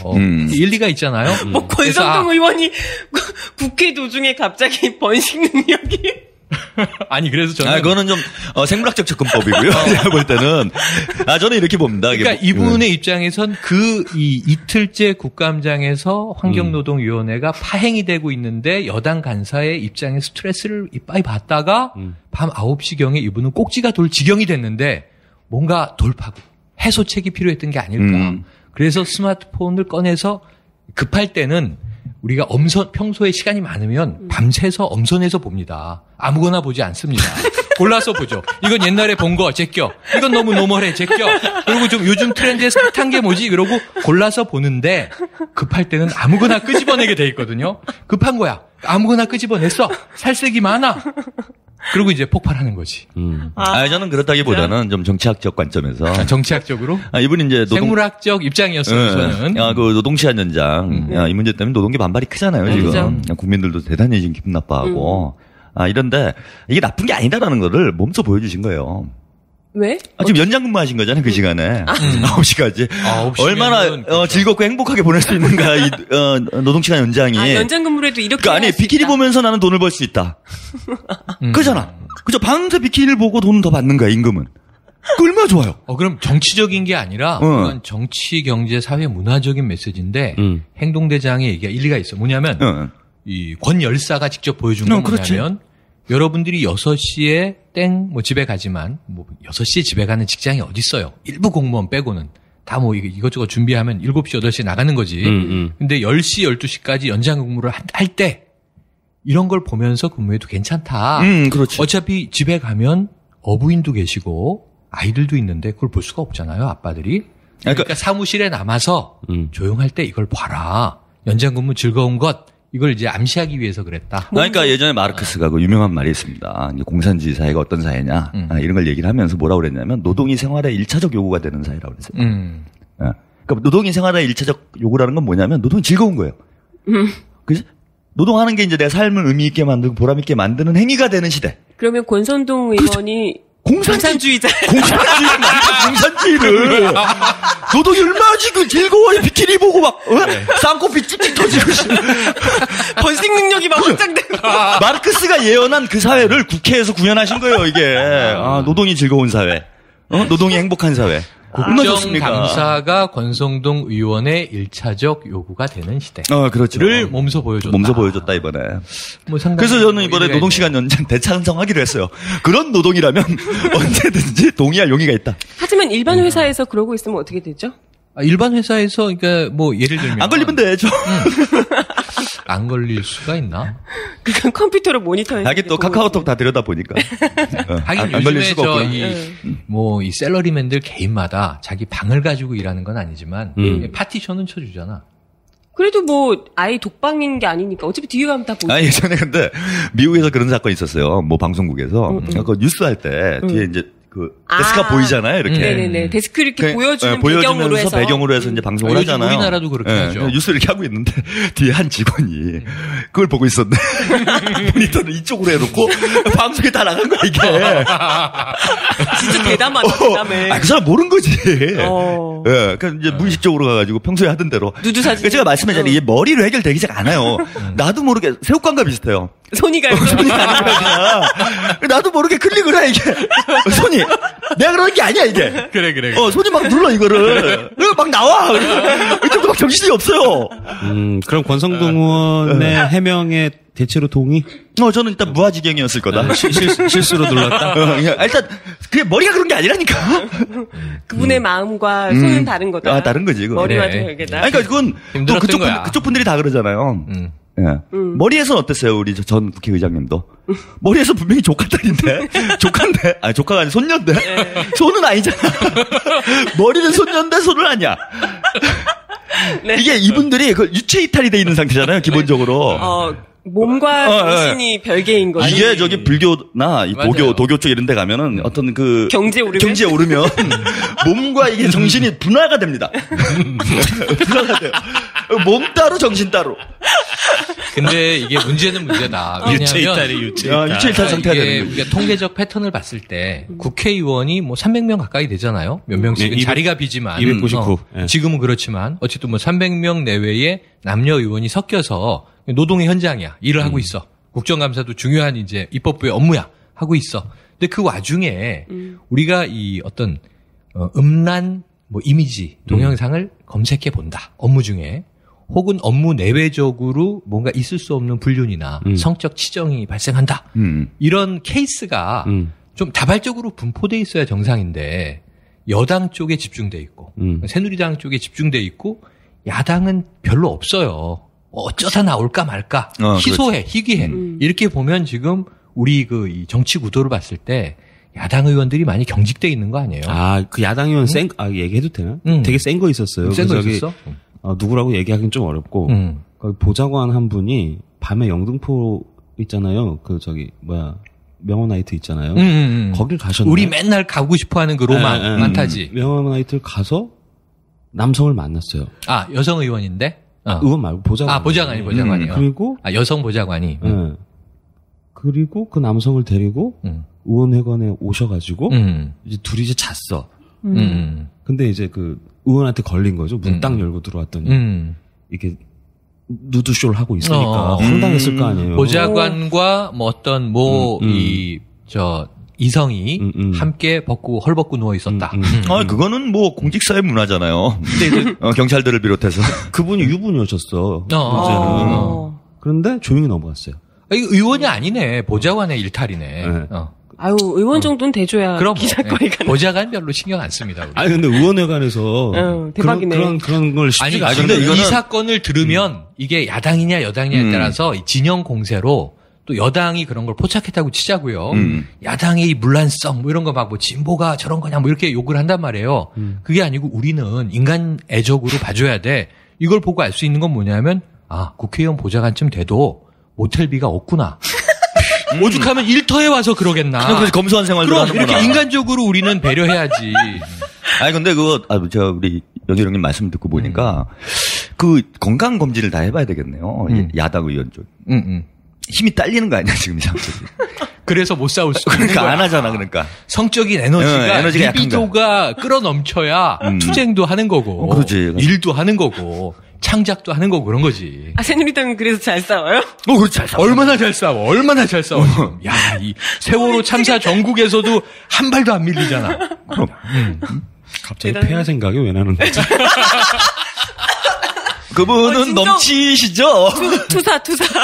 F: 일리가 있잖아요.
D: 권성동 의원이 국회 도중에 갑자기 번식 능력이
F: 아니 그래서 저는
E: 그거는 좀 생물학적 접근법이고요. 제가 볼 때는 저는 이렇게 봅니다.
F: 그러니까 이분의 입장에선 이 이틀째 국감장에서 환경노동위원회가 파행이 되고 있는데 여당 간사의 입장에 스트레스를 이빠이 받다가 밤 9시경에 이분은 꼭지가 돌 지경이 됐는데 뭔가 돌파구 해소책이 필요했던 게 아닐까. 그래서 스마트폰을 꺼내서 급할 때는 우리가 평소에 시간이 많으면 밤새서 엄선해서 봅니다. 아무거나 보지 않습니다. 골라서 보죠. 이건 옛날에 본 거 제껴. 이건 너무 노멀해 제껴. 그리고 좀 요즘 트렌드에 핫한 게 뭐지? 이러고 골라서 보는데 급할 때는 아무거나 끄집어내게 돼 있거든요. 급한 거야. 아무거나 끄집어냈어. 살색이 많아. 그리고 이제 폭발하는 거지.
E: 저는 그렇다기보다는 좀 정치학적 관점에서.
F: 정치학적으로?
E: 이분이 이제
F: 생물학적 입장이었어요, 저는.
E: 그 노동시간 연장. 이 문제 때문에 노동계 반발이 크잖아요, 지금. 국민들도 대단히 지금 기분 나빠하고. 이런데 이게 나쁜 게 아니다라는 거를 몸소 보여주신 거예요.
D: 왜?
E: 지금 연장 근무하신 거잖아요, 그 시간에. 9시까지. 얼마나 즐겁고 행복하게 보낼 수 있는가, 이 노동시간 연장이.
D: 연장 근무를 해도 이렇게.
E: 그러니까 비키니 보면서 나는 돈을 벌 수 있다. 그잖아. 그죠? 방새 비키니를 보고 돈 더 받는 거야, 임금은. 그 얼마나 좋아요.
F: 그럼 정치적인 게 아니라 그건 정치, 경제, 사회, 문화적인 메시지인데 행동대장의 얘기가 일리가 있어. 뭐냐면 이 권 열사가 직접 보여준 건 뭐냐면 여러분들이 6시에 집에 가지만 6시에 집에 가는 직장이 어디 있어요? 일부 공무원 빼고는 다 이것저것 준비하면 7시, 8시에 나가는 거지. 근데 10시, 12시까지 연장 근무를 할 때 이런 걸 보면서 근무해도 괜찮다.
E: 그렇지.
F: 어차피 집에 가면 어부인도 계시고 아이들도 있는데 그걸 볼 수가 없잖아요, 아빠들이. 그러니까 사무실에 남아서 조용할 때 이걸 봐라. 연장 근무 즐거운 것. 이걸 이제 암시하기 위해서 그랬다.
E: 그러니까 예전에 마르크스가 그 유명한 말이 있습니다. 공산주의 사회가 어떤 사회냐. 이런 걸 얘기를 하면서 뭐라고 그랬냐면 노동이 생활의 1차적 요구가 되는 사회라고 그랬어요. 그러니까 노동이 생활의 1차적 요구라는 건 뭐냐면 노동이 즐거운 거예요. 그죠? 노동하는 게 이제 내 삶을 의미 있게 만들고 보람 있게 만드는 행위가 되는 시대.
D: 그러면 권선동 의원이 공산주의자.
E: 공산주의를. 노동이 얼마나 지금 즐거워요. 비키니 보고 막, 쌍코피 찍찍 터지고.
D: 번식 능력이 막 확장되고.
E: 마르크스가 예언한 그 사회를 국회에서 구현하신 거예요, 이게. 노동이 즐거운 사회. 노동이 행복한 사회.
F: 국정감사가 권성동 의원의 1차적 요구가 되는 시대.
E: 그렇죠.
F: 를 몸소 보여줬다.
E: 이번에.
F: 뭐
E: 그래서 저는 이번에 노동시간 연장 대찬성하기로 했어요. 그런 노동이라면 언제든지 동의할 용의가 있다.
D: 하지만 일반 회사에서 그러고 있으면 어떻게 되죠?
F: 일반 회사에서, 그러니까 뭐 예를 들면.
E: 안 걸리면 되죠.
F: 안 걸릴 수가 있나?
D: 그건 컴퓨터로 모니터해서.
E: 하긴 또 카카오톡 다 들여다보니까.
F: 하긴 요즘에 이 샐러리맨들 개인마다 자기 방을 가지고 일하는 건 아니지만, 파티션은 쳐주잖아.
D: 그래도 뭐, 아예 독방인 게 아니니까. 어차피 뒤에 가면 다 보이죠.
E: 예전에 근데, 미국에서 그런 사건이 있었어요. 뭐 방송국에서. 그 뉴스 할 때, 뒤에 이제, 데스크가 보이잖아요, 이렇게.
D: 네네네. 데스크 이렇게 보여주는 배경으로 해서.
E: 배경으로 해서 이제 방송을 하잖아요.
F: 우리나라도 그렇게 하죠.
E: 뉴스를 이렇게 하고 있는데, 뒤에 한 직원이 그걸 보고 있었는데, 모니터를 이쪽으로 해놓고, 방송에 다 나간 거야, 이게.
D: 진짜 대담해.
E: 그 사람 모르는 거지. 그러니까 이제 무의식적으로 가가지고 평소에 하던 대로.
D: 누드 사진.
E: 그러니까 제가 말씀드렸잖아요. 이게 머리로 해결되기가 않아요. 나도 모르게, 새우깡과 비슷해요.
D: 손이 가요.
E: 나도 모르게 클릭을 해, 이게. 손이. 내가 그러는 게 아니야, 이게.
F: 그래.
E: 손이 막 눌러, 이거를. 막 나와. 이쪽도 막 정신이 없어요.
G: 그럼 권성동 의원의 해명에 대체로 동의?
E: 저는 일단 무아지경이었을 거다.
G: 실수로 눌렀다?
E: 일단, 그게 머리가 그런 게 아니라니까.
D: 그분의 마음과 손은 다른 거다.
E: 다른 거지, 이거.
D: 머리와 별개다.
E: 그러니까 그건 또 그쪽 분들이 다 그러잖아요. 머리에서는 어땠어요, 우리 전 국회의장님도? 머리에서 분명히 조카 딸인데? 조카인데? 조카가 아니라 손녀인데? 손은 아니잖아. 머리는 손녀인데 손은 아니야.
D: 네.
E: 이게 이분들이 그 유체 이탈이 돼 있는 상태잖아요, 기본적으로.
D: 몸과 정신이 별개인 거죠.
E: 이게 저기 불교나 이 도교 쪽 이런 데 가면은 어떤 그 경지에 오르면 몸과 이게 정신이 분화가 됩니다. 분화가 돼요. 몸 따로 정신 따로.
F: 근데 이게 문제는 문제다.
G: 유체 이탈 상태가 되는 거예요.
F: 우리가 통계적 패턴을 봤을 때 국회의원이 뭐 300명 가까이 되잖아요. 몇 명씩은 자리가 비지만
G: 299.
F: 지금은 그렇지만 어쨌든 뭐 300명 내외의 남녀 의원이 섞여서 노동의 현장이야. 일을 하고 있어. 국정감사도 중요한 이제 입법부의 업무야. 하고 있어. 근데 그 와중에 우리가 이 어떤 음란 뭐 이미지 동영상을 검색해 본다. 업무 중에. 혹은 업무 내외적으로 뭔가 있을 수 없는 불륜이나 성적 치정이 발생한다. 이런 케이스가 좀 다발적으로 분포돼 있어야 정상인데 여당 쪽에 집중돼 있고 새누리당 쪽에 집중돼 있고 야당은 별로 없어요. 어쩌다 나올까 말까 희소해 희귀해 이렇게 보면 지금 우리 그 이 정치 구도를 봤을 때 야당 의원들이 많이 경직돼 있는 거 아니에요?
G: 그 야당 의원 얘기해도 되나? 되게 센 거 있었어요.
F: 센 거 있었어?
G: 누구라고 얘기하기는 좀 어렵고 보좌관 한 분이 밤에 영등포 있잖아요. 명호나이트 있잖아요. 거길 가셨나요?
F: 우리 맨날 가고 싶어하는 그 로망 많다지.
G: 명호나이트를 가서 남성을 만났어요.
F: 여성 의원인데?
G: 의원 말고 보좌관.
F: 보좌관이.
G: 그리고
F: 여성 보좌관이.
G: 그리고 그 남성을 데리고 의원회관에 오셔가지고 이제 둘이 이제 잤어. 근데 이제 그 의원한테 걸린 거죠. 문 딱 열고 들어왔더니 이게 누드쇼를 하고 있으니까 황당했을 거 아니에요.
F: 보좌관과 뭐 어떤 이성이 함께 헐벗고 누워 있었다.
E: 그거는 뭐 공직사회 문화잖아요. 근데 경찰들을 비롯해서
G: 그분이 유부녀셨어. 문제는. 그런데 조용히 넘어갔어요.
F: 의원이 아니네. 보좌관의 일탈이네.
D: 의원 정도는 대줘야
F: 그럼
D: 기자거리가.
F: 보좌관 별로 신경 안 씁니다. 우리.
G: 근데 의원회관에서
D: 대박이네.
G: 그런 걸 쉽지가 않은데
F: 근데 이 사건을 들으면 이게 야당이냐 여당이냐에 따라서 진영 공세로 또 여당이 그런 걸 포착했다고 치자고요. 야당의 이 문란성 뭐 이런 거 막 뭐 진보가 저런 거냐 뭐 이렇게 욕을 한단 말이에요. 그게 아니고 우리는 인간 애적으로 봐줘야 돼. 이걸 보고 알 수 있는 건 뭐냐면 국회의원 보좌관쯤 돼도 모텔비가 없구나. 오죽하면 일터에 와서 그러겠나.
E: 그래서 검소한 생활도 하는구나.
F: 이렇게 인간적으로 우리는 배려해야지.
E: 근데 우리 연희령님 말씀 듣고 보니까 그 건강 검진을 다 해봐야 되겠네요. 야당 의원 쪽. 힘이 딸리는 거 아니야 지금 이 상태지.
F: 그래서 못 싸울 수
E: 그러니까
F: 거야.
E: 안 하잖아 그러니까.
F: 성적인 에너지가 리비도가 끌어넘쳐야 투쟁도 하는 거고
E: 그렇지.
F: 일도 하는 거고 창작도 하는 거고 그런 거지.
D: 새누리당은 그래서 잘 싸워요?
E: 그렇지 잘 싸워.
F: 얼마나 잘 싸워. 얼마나 잘 싸워. 지금. 야, 이 세월호 참사 전국에서도 한 발도 안 밀리잖아.
E: 그럼.
G: 갑자기 폐하 생각이 왜 나는 거지?
E: 그분은 넘치시죠?
D: 투사.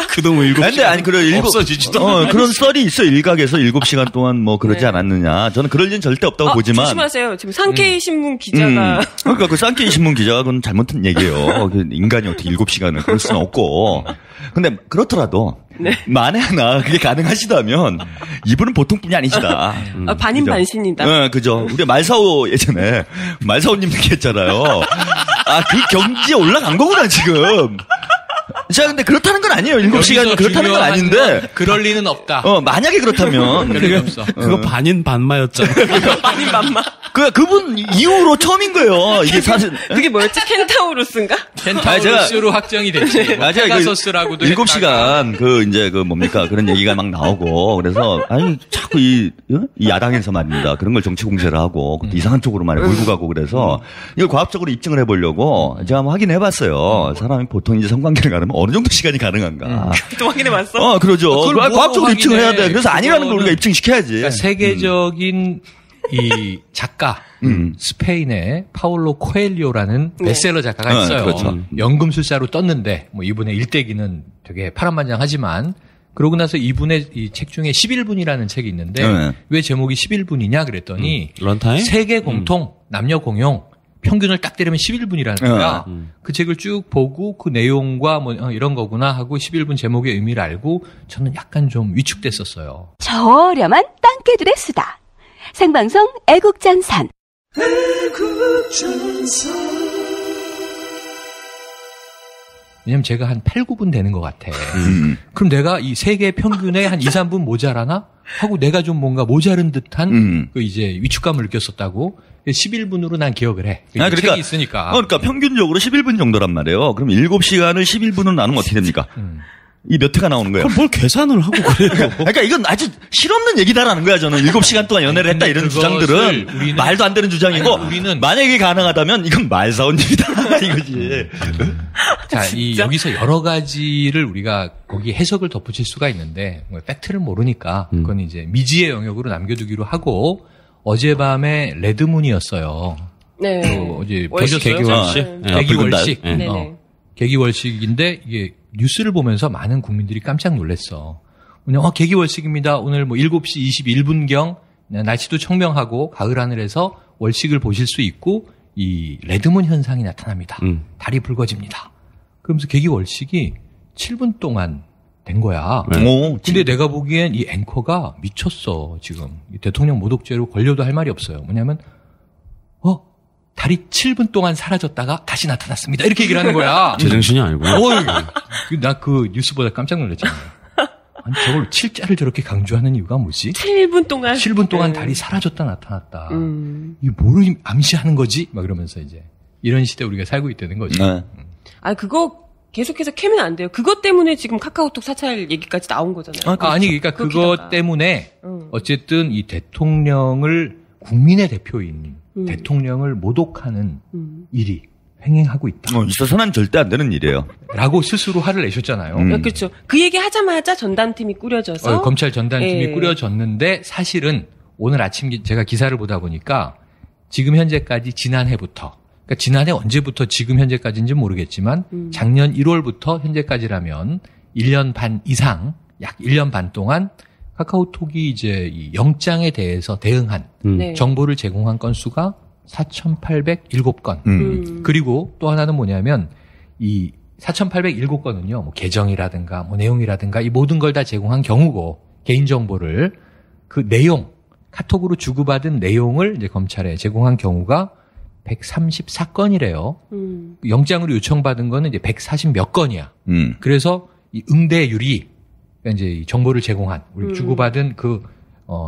G: 그동안 7시간
E: 근데
G: 없어지지도
E: 그런 썰이 있어. 일각에서 7시간 동안 뭐 그러지 않았느냐. 저는 그럴 일은 절대 없다고 보지만.
D: 조심하세요. 지금 상케이 신문 기자가.
E: 그러니까 그 상케이 신문 기자가 그건 잘못한 얘기예요. 인간이 어떻게 7시간을 그럴 수는 없고. 근데 그렇더라도. 만에 하나 그게 가능하시다면 이분은 보통 분이 아니시다.
D: 반인
E: 그죠?
D: 반신이다.
E: 네, 그죠. 우리 말사오 예전에 말사오님 얘기했잖아요. 그 경지에 올라간 거구나 지금. 자, 근데 그렇다는 건 아니에요. 7시간 그렇다는 건 아닌데.
F: 그럴 리는 없다.
E: 만약에 그렇다면.
F: 그럴 리 없어.
G: 그거 반인 반마였잖아.
D: 반인 반마.
E: 그분 이후로 처음인 거예요. 이게 사실.
D: 그게 뭐였지? 켄타우로스인가?
F: 켄타우로스로 확정이 됐지.
E: 맞아요.
F: 페가서스라고도
E: 7시간 뭡니까 그런 얘기가 막 나오고 그래서 자꾸 이 야당에서 말입니다. 그런 걸 정치 공세를 하고 이상한 쪽으로 말해 몰고 가고 그래서 이걸 과학적으로 입증을 해보려고 제가 한번 확인해봤어요. 사람이 보통 이제 성관계를 가르면 어느 정도 시간이 가능한가.
D: 또 확인해봤어?
E: 그러죠.
F: 그걸
E: 과학적으로 입증을 해야 돼. 그래서 아니라는 걸 우리가 입증시켜야지.
F: 그러니까 세계적인 이 작가 스페인의 파울로 코엘리오라는 베스트셀러 작가가 있어요.
E: 그렇죠.
F: 연금술사로 떴는데 뭐 이분의 일대기는 되게 파란만장하지만 그러고 나서 이분의 이 책 중에 11분이라는 책이 있는데 왜 제목이 11분이냐 그랬더니
G: 런타임?
F: 세계 공통 남녀 공용 평균을 딱 때리면 11분이라는 거야. 그 책을 쭉 보고 그 내용과 뭐 이런 거구나 하고 11분 제목의 의미를 알고 저는 약간 좀 위축됐었어요.
H: 저렴한 땅개들의 수다. 생방송 애국전선.
F: 왜냐면 제가 한 8, 9분 되는 것 같아. 그럼 내가 이 세계 평균에 한 2, 3분 모자라나? 하고 내가 좀 뭔가 모자른 듯한 그 이제 위축감을 느꼈었다고. 11분으로 난 기억을 해.
E: 그러니까,
F: 책이 있으니까.
E: 그러니까 평균적으로 11분 정도란 말이에요. 그럼 7시간을 11분으로 나누면 어떻게 됩니까? 이 몇 회가 나오는 거예요?
G: 그럼 뭘 계산을 하고 그래요?
E: 그러니까 이건 아주 실없는 얘기다라는 거야, 저는. 7시간 동안 연애를 했다 이런 주장들은 말도 안 되는 주장이고,
F: 우리는
E: 만약에 가능하다면 이건 말사원님이다 이거지.
F: 자, 여기서 여러 가지를 우리가 거기 해석을 덧붙일 수가 있는데, 뭐 팩트를 모르니까 그건 이제 미지의 영역으로 남겨두기로 하고, 어젯밤에 레드문이었어요.
D: 네.
F: 어제 보셨어요?
G: 개기월식?
F: 개기월식.
D: 네네.
F: 개기월식인데 이게 뉴스를 보면서 많은 국민들이 깜짝 놀랐어. 그냥 개기월식입니다. 오늘 뭐 7시 21분경 날씨도 청명하고 가을 하늘에서 월식을 보실 수 있고 이 레드문 현상이 나타납니다. 달이 붉어집니다. 그러면서 개기월식이 7분 동안 된 거야. 근데 내가 보기엔 이 앵커가 미쳤어, 지금. 대통령 모독죄로 걸려도 할 말이 없어요. 뭐냐면, 달이 7분 동안 사라졌다가 다시 나타났습니다. 이렇게 얘기를 하는 거야.
G: 제정신이 아니구나.
F: 나 그 뉴스 보다 깜짝 놀랐잖아요. 아니, 저걸 7자를 저렇게 강조하는 이유가 뭐지?
D: 7분 동안?
F: 7분 동안 달이 사라졌다 나타났다. 이게 뭐를 암시하는 거지? 막 이러면서 이제. 이런 시대 우리가 살고 있다는 거죠.
D: 그거 계속해서 캐면 안 돼요. 그것 때문에 지금 카카오톡 사찰 얘기까지 나온 거잖아요.
F: 그러니까 그것 때문에 어쨌든 이 대통령을 국민의 대표인 대통령을 모독하는 일이 횡행하고 있다.
E: 있어서는 절대 안 되는 일이에요.
F: 라고 스스로 화를 내셨잖아요.
D: 그렇죠. 그 얘기 하자마자 전담팀이 꾸려져서
F: 검찰 전담팀이 꾸려졌는데 사실은 오늘 아침 제가 기사를 보다 보니까 지금 현재까지 지난해부터 그러니까 지난해 언제부터 지금 현재까지인지 모르겠지만 작년 1월부터 현재까지라면 1년 반 이상 약 1년 반 동안 카카오톡이 이제 이 영장에 대해서 대응한 정보를 제공한 건수가 4,807건. 그리고 또 하나는 뭐냐면 이 4,807건은요. 뭐 계정이라든가 뭐 내용이라든가 이 모든 걸 다 제공한 경우고 개인 정보를 그 내용 카톡으로 주고받은 내용을 이제 검찰에 제공한 경우가 134건이래요. 영장으로 요청받은 거는 이제 140 몇 건이야. 그래서 이 응대율이 그러니까 이제 이 정보를 제공한 우리 주고받은 그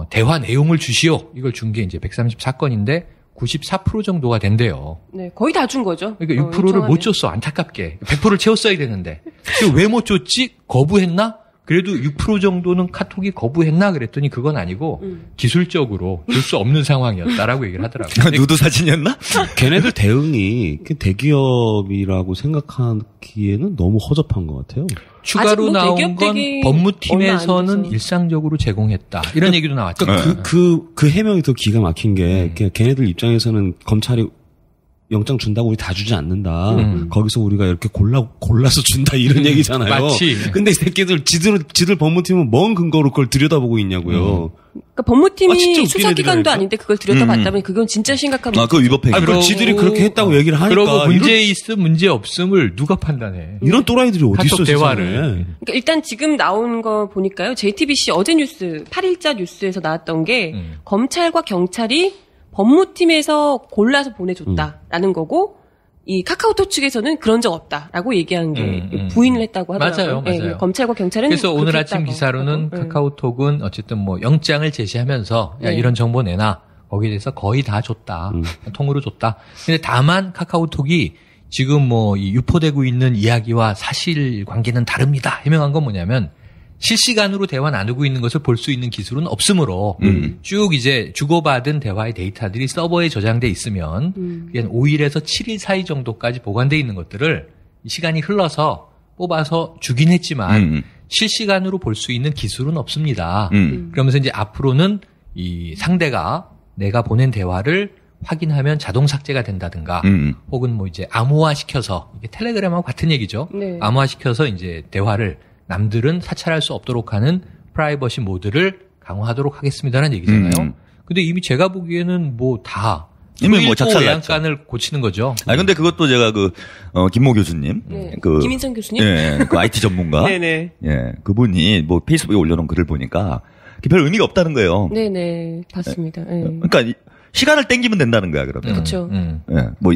F: 대화 내용을 주시오. 이걸 준 게 이제 134건인데 94% 정도가 된대요.
D: 네, 거의 다 준 거죠.
F: 그러니까 6%를 못 줬어. 안타깝게. 100%를 채웠어야 되는데. 지금 왜 못 줬지? 거부했나? 그래도 6% 정도는 카톡이 거부했나 그랬더니 그건 아니고 기술적으로 줄 수 없는 상황이었다라고 얘기를 하더라고요.
E: 누드 사진이었나?
G: 걔네들 대응이 대기업이라고 생각하기에는 너무 허접한 것 같아요.
F: 추가로
D: 뭐
F: 나온 건 법무팀에서는 일상적으로 제공했다. 이런 얘기도 나왔죠.
G: 그 해명이 더 기가 막힌 게 걔네들 입장에서는 검찰이 영장 준다고 우리 다 주지 않는다. 거기서 우리가 이렇게 골라서 준다 이런 얘기잖아요.
F: 맞지.
G: 근데 이 새끼들 지들 법무팀은 뭔 근거로 그걸 들여다보고 있냐고요.
D: 그러니까 법무팀이 수사기관도 아닌데 그걸 들여다봤다면 그건 진짜 심각한 문제죠.
E: 그거 위법행위.
G: 그럼 지들이 그렇게 했다고 얘기를 하니까.
F: 그러고 문제 있음 문제 없음을 누가 판단해.
G: 이런 또라이들이 어디 있어.
F: 대화를.
D: 그러니까 일단 지금 나온 거 보니까요. JTBC 어제 뉴스 8일자 뉴스에서 나왔던 게 검찰과 경찰이 법무팀에서 골라서 보내줬다라는 거고 이 카카오톡 측에서는 그런 적 없다라고 얘기한 게 부인을 했다고 하더라고요.
F: 맞아요.
D: 네, 검찰과 경찰은
F: 그래서 오늘 아침
D: 했다고.
F: 기사로는 카카오톡은 어쨌든 뭐 영장을 제시하면서 야, 이런 정보 내놔. 거기에 대해서 거의 다 줬다. 통으로 줬다. 근데 다만 카카오톡이 지금 뭐 이 유포되고 있는 이야기와 사실 관계는 다릅니다. 해명한 건 뭐냐면 실시간으로 대화 나누고 있는 것을 볼 수 있는 기술은 없으므로 쭉 이제 주고받은 대화의 데이터들이 서버에 저장돼 있으면 그게 5일에서 7일 사이 정도까지 보관돼 있는 것들을 시간이 흘러서 뽑아서 주긴 했지만 실시간으로 볼 수 있는 기술은 없습니다. 그러면서 이제 앞으로는 이 상대가 내가 보낸 대화를 확인하면 자동 삭제가 된다든가 혹은 뭐 이제 암호화시켜서 이게 텔레그램하고 같은 얘기죠.
D: 네.
F: 암호화시켜서 이제 대화를 남들은 사찰할 수 없도록 하는 프라이버시 모드를 강화하도록 하겠습니다라는 얘기잖아요. 근데 이미 제가 보기에는 뭐 다
E: 이미 뭐 작살
F: 외양간을 고치는 거죠.
E: 아 근데 그것도 제가 김모 교수님,
D: 김인성 교수님,
E: 그 IT 전문가,
D: 네네,
E: 그분이 뭐 페이스북에 올려놓은 글을 보니까 별 의미가 없다는 거예요.
D: 네네, 봤습니다.
E: 그러니까 시간을 땡기면 된다는 거야 그러면.
D: 그렇죠.
E: 뭐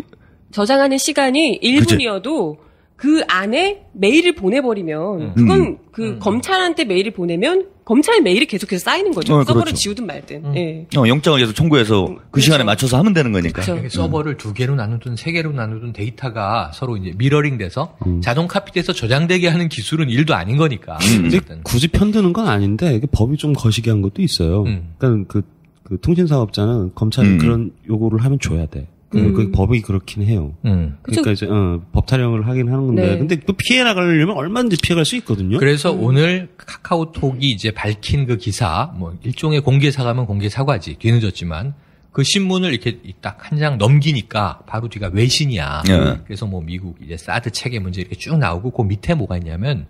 D: 저장하는 시간이 1분이어도 그 안에 메일을 보내버리면 그건 그 검찰한테 메일을 보내면 검찰의 메일이 계속해서 쌓이는 거죠. 서버를
E: 그렇죠.
D: 지우든 말든. 예.
E: 영장을 계속 청구해서 그
D: 그렇죠.
E: 시간에 맞춰서 하면 되는 거니까.
D: 그렇죠.
F: 서버를 2개로 나누든 3개로 나누든 데이터가 서로 이제 미러링돼서 자동 카피돼서 저장되게 하는 기술은 일도 아닌 거니까.
G: 이제 굳이 편드는 건 아닌데 이게 법이 좀 거시기 한 것도 있어요. 그러니까 그 통신사업자는 검찰이 그런 요구를 하면 줘야 돼. 그 법이 그렇긴 해요. 그러니까 이제 법 타령을 하긴 하는 건데,
D: 네.
G: 근데 또 피해 나가려면 얼마든지 피해갈 수 있거든요.
F: 그래서 오늘 카카오톡이 이제 밝힌 그 기사, 뭐 일종의 공개 사과면 공개 사과지, 뒤늦었지만 그 신문을 이렇게 딱 한 장 넘기니까 바로 뒤가 외신이야. 그래서 뭐 미국 이제 사드 체계 문제 이렇게 쭉 나오고 그 밑에 뭐가 있냐면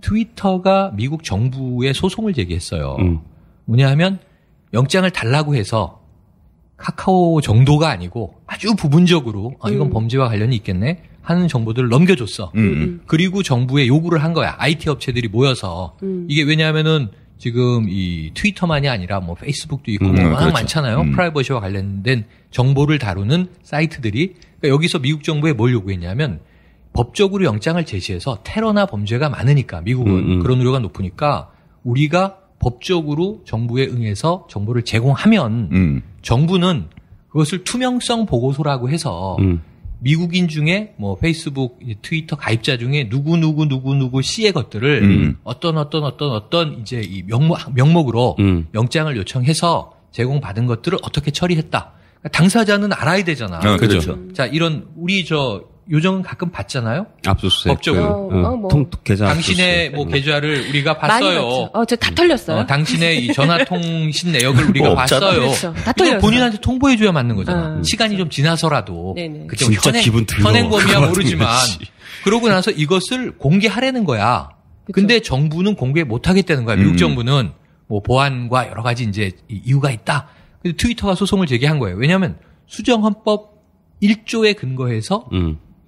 F: 트위터가 미국 정부에 소송을 제기했어요. 뭐냐 하면 영장을 달라고 해서 카카오 정도가 아니고 아주 부분적으로 이건 범죄와 관련이 있겠네 하는 정보들을 넘겨줬어. 그리고 정부에 요구를 한 거야. IT 업체들이 모여서 이게 왜냐하면은 지금 이 트위터만이 아니라 뭐 페이스북도 있고 뭐 워낙
E: 그렇죠.
F: 많잖아요. 프라이버시와 관련된 정보를 다루는 사이트들이 그러니까 여기서 미국 정부에 뭘 요구했냐면 법적으로 영장을 제시해서 테러나 범죄가 많으니까 미국은 그런 우려가 높으니까 우리가 법적으로 정부에 응해서 정보를 제공하면 정부는 그것을 투명성 보고서라고 해서 미국인 중에 뭐 페이스북, 트위터 가입자 중에 누구 씨의 것들을 어떤 이제 이 명목으로 영장을 요청해서 제공받은 것들을 어떻게 처리했다. 그러니까 당사자는 알아야 되잖아.
E: 그렇죠.
F: 자, 이런 우리 요정은 가끔 받잖아요.
G: 압수수색.
F: 법적으로.
G: 계좌
F: 당신의
G: 압수수색.
F: 뭐 계좌를 우리가
D: 많이
F: 봤어요.
D: 봤죠. 저 다 털렸어요.
F: 당신의 이 전화통신 내역을 우리가 봤어요.
D: 그렇죠. 다
F: 이거
D: 털렸어요.
F: 본인한테 통보해줘야 맞는 거잖아. 시간이 좀 지나서라도.
D: 네네.
F: 그때
G: 진짜 기분 더러워.
F: 현행범이야
G: 그거
F: 모르지만.
G: 같은
F: 그러고 나서 이것을 공개하라는 거야. 근데 정부는 공개 못 하겠다는 거야. 미국 정부는 뭐 보안과 여러 가지 이제 이유가 있다. 근데 트위터가 소송을 제기한 거예요. 왜냐하면 수정헌법 1조에 근거해서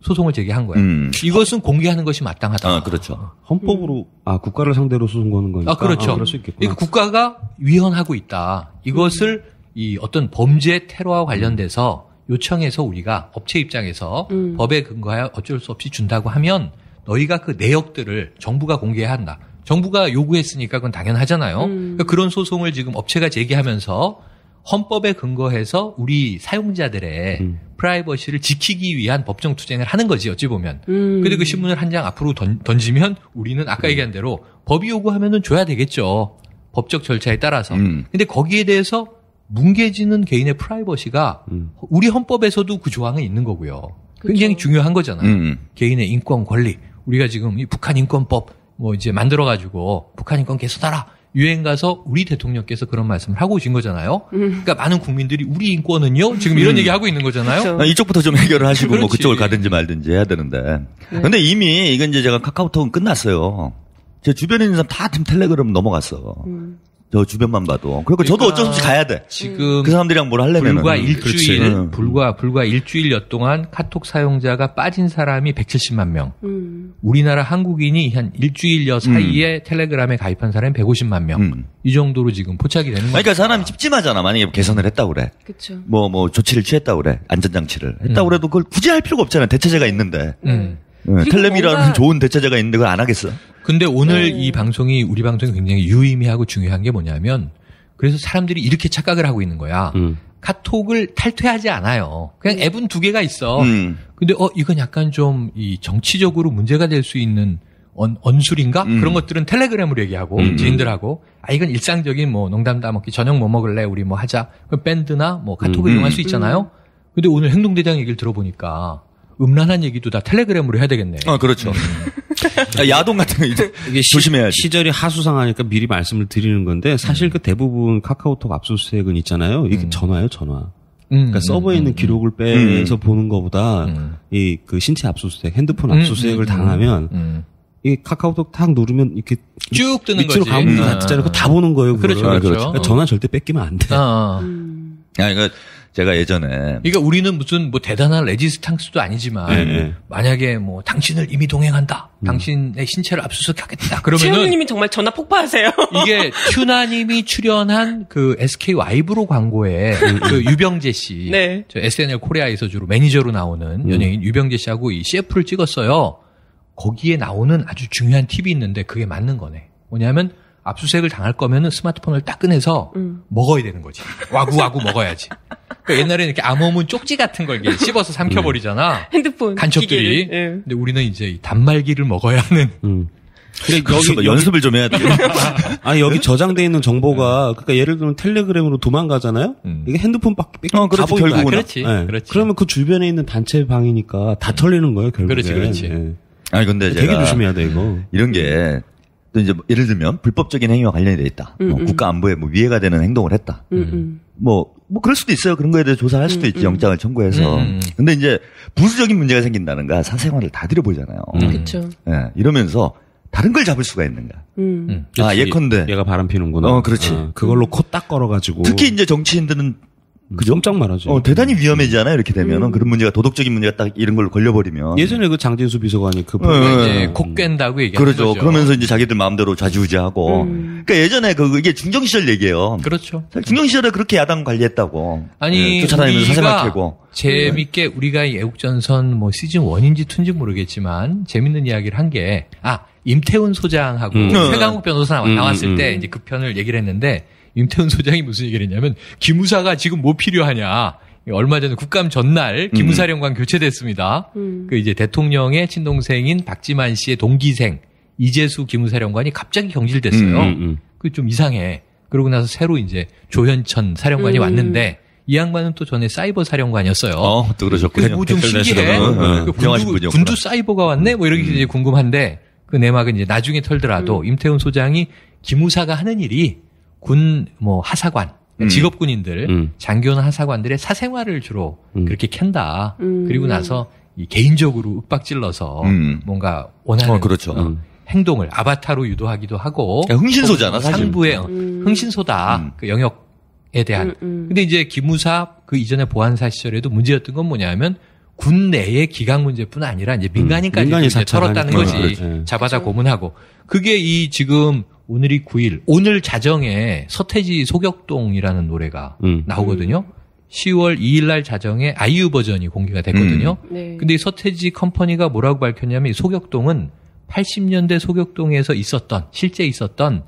F: 소송을 제기한 거야. 이것은 공개하는 것이 마땅하다.
E: 그렇죠.
G: 헌법으로 국가를 상대로 소송 거는 거니까.
F: 그렇죠.
G: 그럴 수 있겠구나.
F: 그러니까 국가가 위헌하고 있다. 이것을 이 어떤 범죄 테러와 관련돼서 요청해서 우리가 업체 입장에서 법에 근거하여 어쩔 수 없이 준다고 하면 너희가 그 내역들을 정부가 공개해야 한다. 정부가 요구했으니까 그건 당연하잖아요. 그러니까 그런 소송을 지금 업체가 제기하면서 헌법에 근거해서 우리 사용자들의 프라이버시를 지키기 위한 법정 투쟁을 하는 거지 어찌 보면. 근데 그 신문을 한 장 앞으로 던지면 우리는 아까 얘기한 대로 법이 요구하면은 줘야 되겠죠. 법적 절차에 따라서. 근데 거기에 대해서 뭉개지는 개인의 프라이버시가 우리 헌법에서도 그 조항은 있는 거고요. 굉장히 중요한 거잖아요. 개인의 인권 권리. 우리가 지금 이 북한 인권법 뭐 이제 만들어가지고 북한 인권 개선하라. 유엔 가서 우리 대통령께서 그런 말씀을 하고 오신 거잖아요. 그러니까 많은 국민들이 우리 인권은요? 지금 이런 얘기 하고 있는 거잖아요.
E: 그렇죠. 이쪽부터 좀 해결을 하시고 뭐 그쪽을 가든지 말든지 해야 되는데. 근데 이미 이건 이제 제가 카카오톡은 끝났어요. 제 주변에 있는 사람 다 지금 텔레그램 넘어갔어. 저 주변만 봐도. 그러니까 저도 어쩔 수 없이 가야 돼.
F: 지금
E: 그 사람들이랑 뭘 하려면
F: 불과 일주일여 동안 카톡 사용자가 빠진 사람이 170만 명. 우리나라 한국인이 한 일주일여 사이에 텔레그램에 가입한 사람이 150만 명. 이 정도로 지금 포착이 되는 거예요.
E: 그러니까 사람이 찝찝하잖아. 만약에 개선을 했다고 그래.
D: 그렇죠.
E: 뭐 조치를 취했다고 그래. 안전장치를 했다고 그래도 그걸 굳이 할 필요가 없잖아요. 대체제가 있는데. 텔레비라는 뭔가... 좋은 대체제가 있는데 그걸 안 하겠어.
F: 근데 오늘 이 방송이 우리 방송이 굉장히 유의미하고 중요한 게 뭐냐면 그래서 사람들이 이렇게 착각을 하고 있는 거야. 카톡을 탈퇴하지 않아요. 그냥 앱은 2개가 있어. 근데 이건 약간 좀 이 정치적으로 문제가 될 수 있는 언술인가? 그런 것들은 텔레그램으로 얘기하고 지인들하고 이건 일상적인 뭐 농담 따먹기 저녁 뭐 먹을래 우리 뭐 하자. 그럼 밴드나 뭐 카톡을 이용할 수 있잖아요. 근데 오늘 행동대장 얘기를 들어보니까 음란한 얘기도 다 텔레그램으로 해야 되겠네.
E: 그렇죠. 야동 같은 거 이제 조심해야지.
G: 시절이 하수상하니까 미리 말씀을 드리는 건데 사실 그 대부분 카카오톡 압수수색은 있잖아요. 이게 전화. 그러니까 서버에 있는 기록을 빼서 보는 것보다 이 그 신체 압수수색, 핸드폰 압수수색을 당하면 이 카카오톡 탁 누르면 이렇게
F: 쭉 뜨는
G: 밑으로
F: 거지.
G: 가면 다 뜨잖아요. 그거 다 보는 거예요.
F: 그렇죠.
G: 그러니까 전화 절대 뺏기면 안 돼.
E: 그러니까 제가 예전에.
F: 그러니까 우리는 무슨 뭐 대단한 레지스탕스도 아니지만 만약에 뭐 당신을 이미 동행한다. 당신의 신체를 압수수색하겠다. 그러면은
D: 최영님이 정말 전화 폭파하세요.
F: 이게 튜나님이 출연한 그 SK 와이브로 광고에 그 유병재 씨,
D: 네.
F: 저 SNL 코리아에서 주로 매니저로 나오는 연예인 유병재 씨하고 이 CF를 찍었어요. 거기에 나오는 아주 중요한 팁이 있는데 그게 맞는 거네. 뭐냐면 압수수색을 당할 거면은 스마트폰을 딱 꺼내서 먹어야 되는 거지. 와구와구 먹어야지. 그러니까 옛날에는 이렇게 암호문 쪽지 같은 걸 이렇게 씹어서 삼켜버리잖아.
D: 핸드폰.
F: 간첩들이. 근데 우리는 이제 이 단말기를 먹어야 하는.
E: 근데 여기 연습을 좀 해야 돼.
G: 여기 저장돼 있는 정보가 그러니까 예를 들면 텔레그램으로 도망가잖아요. 이게 핸드폰밖에 다
E: 그렇지,
G: 보인다.
E: 결국은.
F: 그렇지. 그렇지.
G: 그러면 그 주변에 있는 단체 방이니까 다 털리는 거예요, 결국에.
F: 그렇지.
E: 근데
G: 되게
E: 제가
G: 조심해야 돼 이거.
E: 이런 게 또 이제 예를 들면 불법적인 행위와 관련이 돼 있다. 국가 안보에 뭐 위해가 되는 행동을 했다. 뭐 그럴 수도 있어요. 그런 거에 대해 조사할 수도 있지. 영장을 청구해서. 근데 이제 부수적인 문제가 생긴다는가 사생활을 다 들여보잖아요.
D: 그렇죠.
E: 이러면서 다른 걸 잡을 수가 있는가. 예컨대
G: 얘가 바람 피는구나.
E: 그렇지.
G: 그걸로 코 딱 걸어가지고.
E: 특히 이제 정치인들은
G: 그죠? 깜짝 말하죠.
E: 대단히 위험해지잖아요. 이렇게 되면은 그런 문제가 도덕적인 문제가 딱 이런 걸로 걸려버리면.
G: 예전에 그 장진수 비서관이 그
F: 이제 코 깬다고 얘기하는
E: 그렇죠.
F: 거죠.
E: 그러면서 이제 자기들 마음대로 좌지우지하고. 그러니까 예전에 이게 중정 시절 얘기예요.
F: 그렇죠.
E: 중정 시절에 그렇게 야당 관리했다고.
F: 아니
E: 쫓아다니면서 사생활 캐고.
F: 재밌게 우리가 이 애국전선 뭐 시즌 1인지 2인지 모르겠지만 재밌는 이야기를 한 게 임태훈 소장하고 최강욱 변호사 나왔을 때 이제 그 편을 얘기를 했는데. 임태훈 소장이 무슨 얘기를 했냐면 기무사가 지금 뭐 필요하냐. 얼마 전에 국감 전날 기무사령관 교체됐습니다. 그 이제 대통령의 친동생인 박지만 씨의 동기생 이재수 기무사령관이 갑자기 경질됐어요. 그 좀 이상해. 그러고 나서 새로 이제 조현천 사령관이 왔는데 이 양반은 또 전에 사이버 사령관이었어요.
E: 또 그러셨군요.
F: 그게 뭐 좀 신기해. 군두 사이버가 왔네? 뭐 이렇게 이제 궁금한데 그 내막은 이제 나중에 털더라도 임태훈 소장이 기무사가 하는 일이 군 뭐 하사관 직업군인들 장교나 하사관들의 사생활을 주로 그렇게 캔다. 그리고 나서 이 개인적으로 윽박질러서 뭔가 원하는
E: 그렇죠.
F: 행동을 아바타로 유도하기도 하고
E: 흥신소잖아 사실.
F: 상부의 흥신소다. 그 영역에 대한. 근데 이제 기무사 그 이전에 보안사 시절에도 문제였던 건 뭐냐면 군 내의 기강 문제뿐 아니라 이제 민간인까지 이제 털었다는 거지. 잡아다 고문하고. 그게 이 지금 오늘이 9일. 오늘 자정에 서태지 소격동이라는 노래가 나오거든요. 10월 2일 날 자정에 아이유 버전이 공개가 됐거든요. 근데 이 서태지 컴퍼니가 뭐라고 밝혔냐면 이 소격동은 80년대 소격동에서 실제 있었던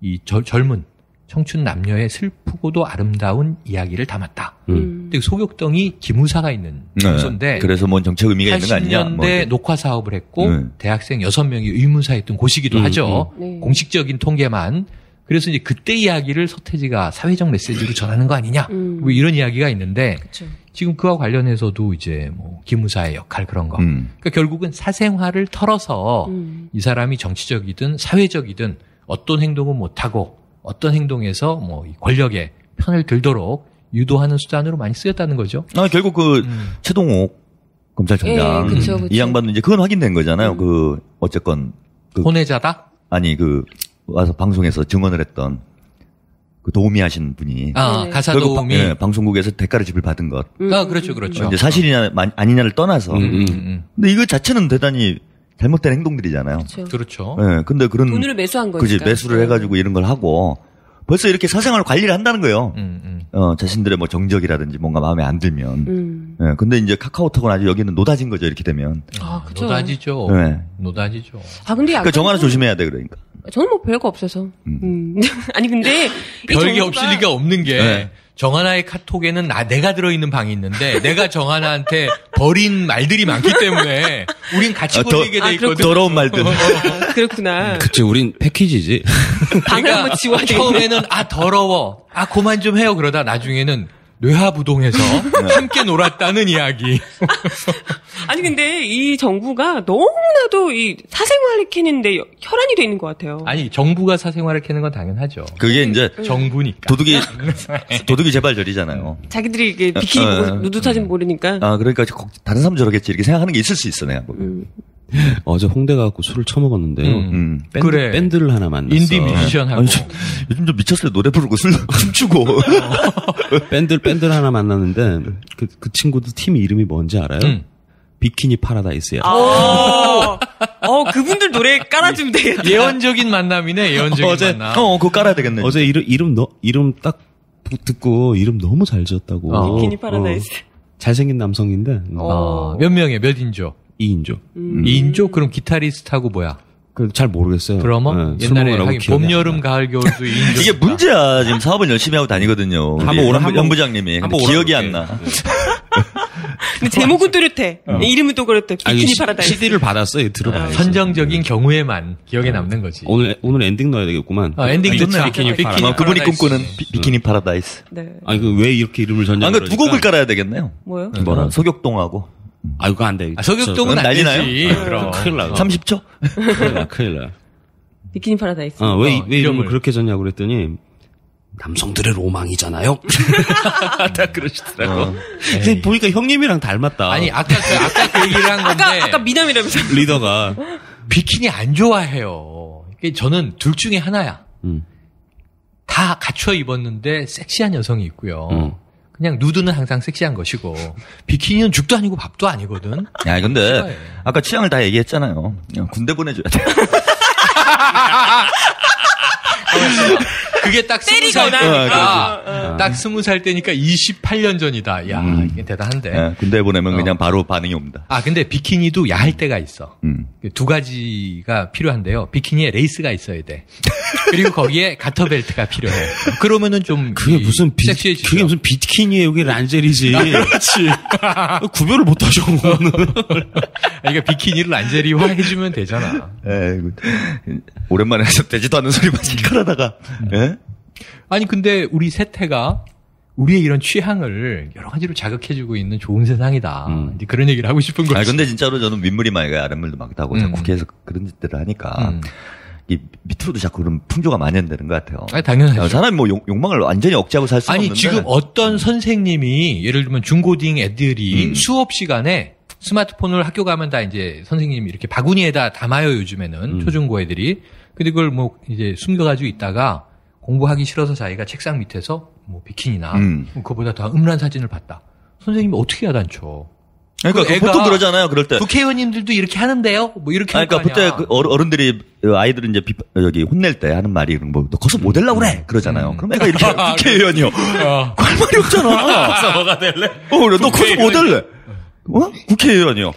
F: 이 젊은 청춘 남녀의 슬프고도 아름다운 이야기를 담았다. 근데 소격동이 기무사가 있는 장소인데
E: 네. 그래서 뭔 정책 의미가 있는 거 아니냐?
F: 80년대 녹화 사업을 했고 대학생 6명이 의무사했던 곳이기도 하죠.
D: 네.
F: 공식적인 통계만. 그래서 이제 그때 이야기를 서태지가 사회적 메시지로 전하는 거 아니냐? 뭐 이런 이야기가 있는데
D: 그쵸.
F: 지금 그와 관련해서도 이제 뭐 기무사의 역할 그런 거. 그러니까 결국은 사생활을 털어서 이 사람이 정치적이든 사회적이든 어떤 행동은 못하고 어떤 행동에서 뭐 권력의 편을 들도록 유도하는 수단으로 많이 쓰였다는 거죠.
E: 결국 그 최동욱 검찰총장
D: 예, 그쵸.
E: 이 양반은 이제 그건 확인된 거잖아요. 그 어쨌건 그
F: 혼외자다?
E: 아니 그 와서 방송에서 증언을 했던 그 도우미 하신 분이
F: 아, 가사
E: 결국
F: 도우미.
E: 방송국에서 대가를 지불받은 것.
F: 아, 그렇죠, 그렇죠.
E: 이제 사실이냐 아니냐를 떠나서. 근데 이거 자체는 대단히 잘못된 행동들이잖아요.
F: 그렇죠.
E: 네, 근데 그런
D: 돈으로 매수한 거니까.
E: 그지 매수를 해가지고 이런 걸 하고 벌써 이렇게 사생활 관리를 한다는 거예요. 자신들의 뭐 정적이라든지 뭔가 마음에 안 들면. 네, 근데 이제 카카오톡은 아주 여기는 노다진 거죠. 이렇게 되면.
D: 아, 그죠.
F: 노다지죠.
E: 네.
F: 노다지죠.
D: 아, 근데 약간.
E: 그러니까 정 하나 조심해야 돼, 그러니까.
D: 저는 뭐 별거 없어서. 아니, 근데. 이
F: 별게
D: 정부가-
F: 없을 리가 없는 게
E: 네.
F: 정하나의 카톡에는 내가 들어있는 방이 있는데 내가 정하나한테 버린 말들이 많기 때문에 우린 같이 보내게 돼 있거든.
E: 더러운 말들.
D: 그렇구나.
G: 그치, 우린 패키지지.
D: 방을 한번 지워야 되겠네.
F: 처음에는 더러워. 그만 좀 해요. 그러다 나중에는 뇌하부동에서 함께 놀았다는 이야기.
D: 아니, 근데 이 정부가 너무나도 이 사생활을 캐는데 혈안이 돼 있는 것 같아요.
F: 아니 정부가 사생활을 캐는 건 당연하죠.
E: 그게 이제
F: 정부니까.
E: 도둑이 재발절이잖아요.
D: 자기들이 이게 비키니 보고 누드 사진 모르니까.
E: 그러니까 다른 사람 저러겠지 이렇게 생각하는 게 있을 수 있어 내가 보면.
G: 어제 홍대 가고 술을 처먹었는데요.
F: 그래.
G: 밴드를 하나 만났어.
F: 인디 뮤지션하고.
E: 요즘 좀 미쳤어요. 노래 부르고 춤추고.
G: 밴드를 하나 만났는데 그 친구도 팀 이름이 뭔지 알아요? 비키니 파라다이스야.
D: 그분들 노래 깔아주면 되겠다.
F: 예언적인 만남이네. 예언적인 만남.
E: 그거 깔아야 되겠네.
G: 어제 이름 딱 듣고 이름 너무 잘 지었다고.
D: 비키니 파라다이스.
G: 잘생긴 남성인데.
F: 몇 명이에요? 몇 인조?
G: 2인조.
F: 2인조? 그럼 기타리스트하고 뭐야?
G: 잘 모르겠어요.
F: 드러머?
G: 네,
F: 옛날에
G: 술 먹으라고
F: 하긴
G: 기억이
F: 봄,
G: 안
F: 여름,
G: 나.
F: 가을, 겨울도 2인조.
E: 이게 문제야. 지금 사업을 열심히 하고 다니거든요. 연 부장님이. 근데 기억이 안 나.
D: 근데 제목은 뚜렷해. 이름은 또 그렇대. 비키니 파라다이스.
G: CD를 받았어요. 들어봐야지.
F: 선정적인 경우에만 기억에 남는 거지.
G: 오늘 엔딩 넣어야 되겠구만.
F: 엔딩 좋죠.
G: 비키니 파라다이스.
E: 그분이 꿈꾸는 비키니 파라다이스.
D: 네.
G: 왜 이렇게 이름을 전혀
E: 두 곡을 깔아야 되겠네요.
D: 뭐요?
E: 뭐라? 소격동하고.
G: 그거 안 돼.
F: 소격동은 안
E: 난리
F: 되지.
E: 나요?
F: 그럼.
G: 큰일 나.
E: 30초?
G: 큰일 나.
D: 비키니 파라다이스.
G: 왜 이름을
F: 이름을.
G: 그렇게 졌냐고 그랬더니, 남성들의 로망이잖아요. 다 그러시더라고. 근데 보니까 형님이랑 닮았다.
F: 아니, 아까 그 얘기를 한 건데.
D: 아까 미남이라면서.
G: 리더가.
F: 비키니 안 좋아해요. 이게 저는 둘 중에 하나야. 다 갖춰 입었는데 섹시한 여성이 있고요. 그냥 누드는 항상 섹시한 것이고 비키니는 죽도 아니고 밥도 아니거든.
E: 야, 근데
F: 싫어해.
E: 아까 취향을 다 얘기했잖아요. 그냥 군대 보내줘야 돼.
F: 그게 딱 20살 때니까 딱 20살 때니까 28년 전이다. 야, 이게 대단한데.
E: 네, 군대 보내면 그냥 바로 반응이 옵니다.
F: 근데 비키니도 야할 때가 있어. 두 가지가 필요한데요. 비키니에 레이스가 있어야 돼. 그리고 거기에 가터벨트가 필요해. 그러면은 좀
G: 그게 무슨
F: 섹시해지죠.
G: 그게 무슨 비키니에 여기 란제리지.
F: 그렇지.
G: 구별을 못 하셔.
F: 그러니까 비키니를 란제리화 해주면 되잖아.
E: 에이구, 오랜만에 해서 되지도 않는 소리만 시컬하다가. 예?
F: 아니 근데 우리 세태가 우리의 이런 취향을 여러 가지로 자극해주고 있는 좋은 세상이다. 이제 그런 얘기를 하고 싶은 거지.
E: 근데 진짜로 저는 윗물이 많이가 아랫물도 많다고 자꾸 국회에서 그런 짓들을 하니까 이 밑으로도 자꾸 그런 풍조가 만연되는 것 같아요.
F: 당연하죠.
E: 사람이 뭐 욕망을 완전히 억제하고 살 수는
F: 아니
E: 없는데.
F: 지금 어떤 선생님이 예를 들면 중고딩 애들이 수업 시간에 스마트폰을 학교 가면 다 이제 선생님이 이렇게 바구니에다 담아요 요즘에는 초중고 애들이. 근데 그걸 뭐 이제 숨겨가지고 있다가 공부하기 싫어서 자기가 책상 밑에서 뭐 비키니나 그거보다 더 음란 사진을 봤다. 선생님이 어떻게 야단쳐?
E: 그러니까
F: 그
E: 보통 그러잖아요. 그럴 때.
F: 국회의원님들도 이렇게 하는데요. 뭐 이렇게 할 거
E: 그러니까
F: 아니야.
E: 그때 어른들이 아이들을 이제 여기 혼낼 때 하는 말이 뭐 너 커서 뭐 되려고 그래 그러잖아요. 그럼 애가 이렇게 국회의원이요. 할 말이 없잖아.
F: 뭐가 될래?
E: 너 커서 뭐 될래? 국회의원이요.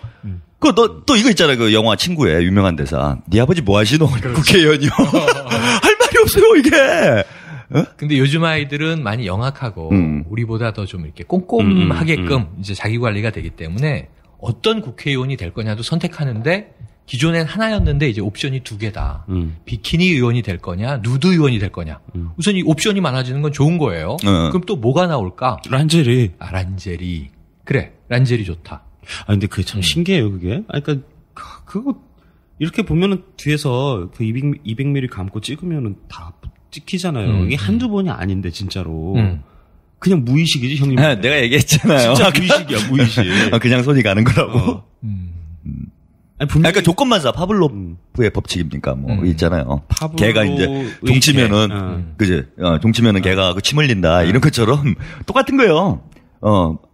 E: 또 이거 있잖아요. 그 영화 친구의 유명한 대사. 네 아버지 뭐 하시노? 국회의원이요. 할 말이 없어요, 이게.
F: 근데 요즘 아이들은 많이 영악하고 우리보다 더 좀 이렇게 꼼꼼하게끔 이제 자기 관리가 되기 때문에 어떤 국회의원이 될 거냐도 선택하는데 기존엔 하나였는데 이제 옵션이 2개다. 비키니 의원이 될 거냐, 누드 의원이 될 거냐. 우선 이 옵션이 많아지는 건 좋은 거예요. 그럼 또 뭐가 나올까?
G: 란제리.
F: 란제리. 그래, 란제리 좋다.
G: 근데 그게 참 신기해요, 그게. 그러니까 그거 이렇게 보면은 뒤에서 그 200ml 감고 찍으면은 다 찍히잖아요. 이게 한두 번이 아닌데 진짜로. 그냥 무의식이지, 형님.
E: 내가 얘기했잖아요.
G: 진짜 무의식이야, 무의식.
E: 그냥 손이 가는 거라고.
G: 아니, 분명히...
E: 그러니까 조건만 사. 파블로프의 법칙입니까? 뭐 있잖아요. 걔가 이제 종치면은 그지? 종치면은 걔가 침 흘린다 이런 것처럼 똑같은 거예요.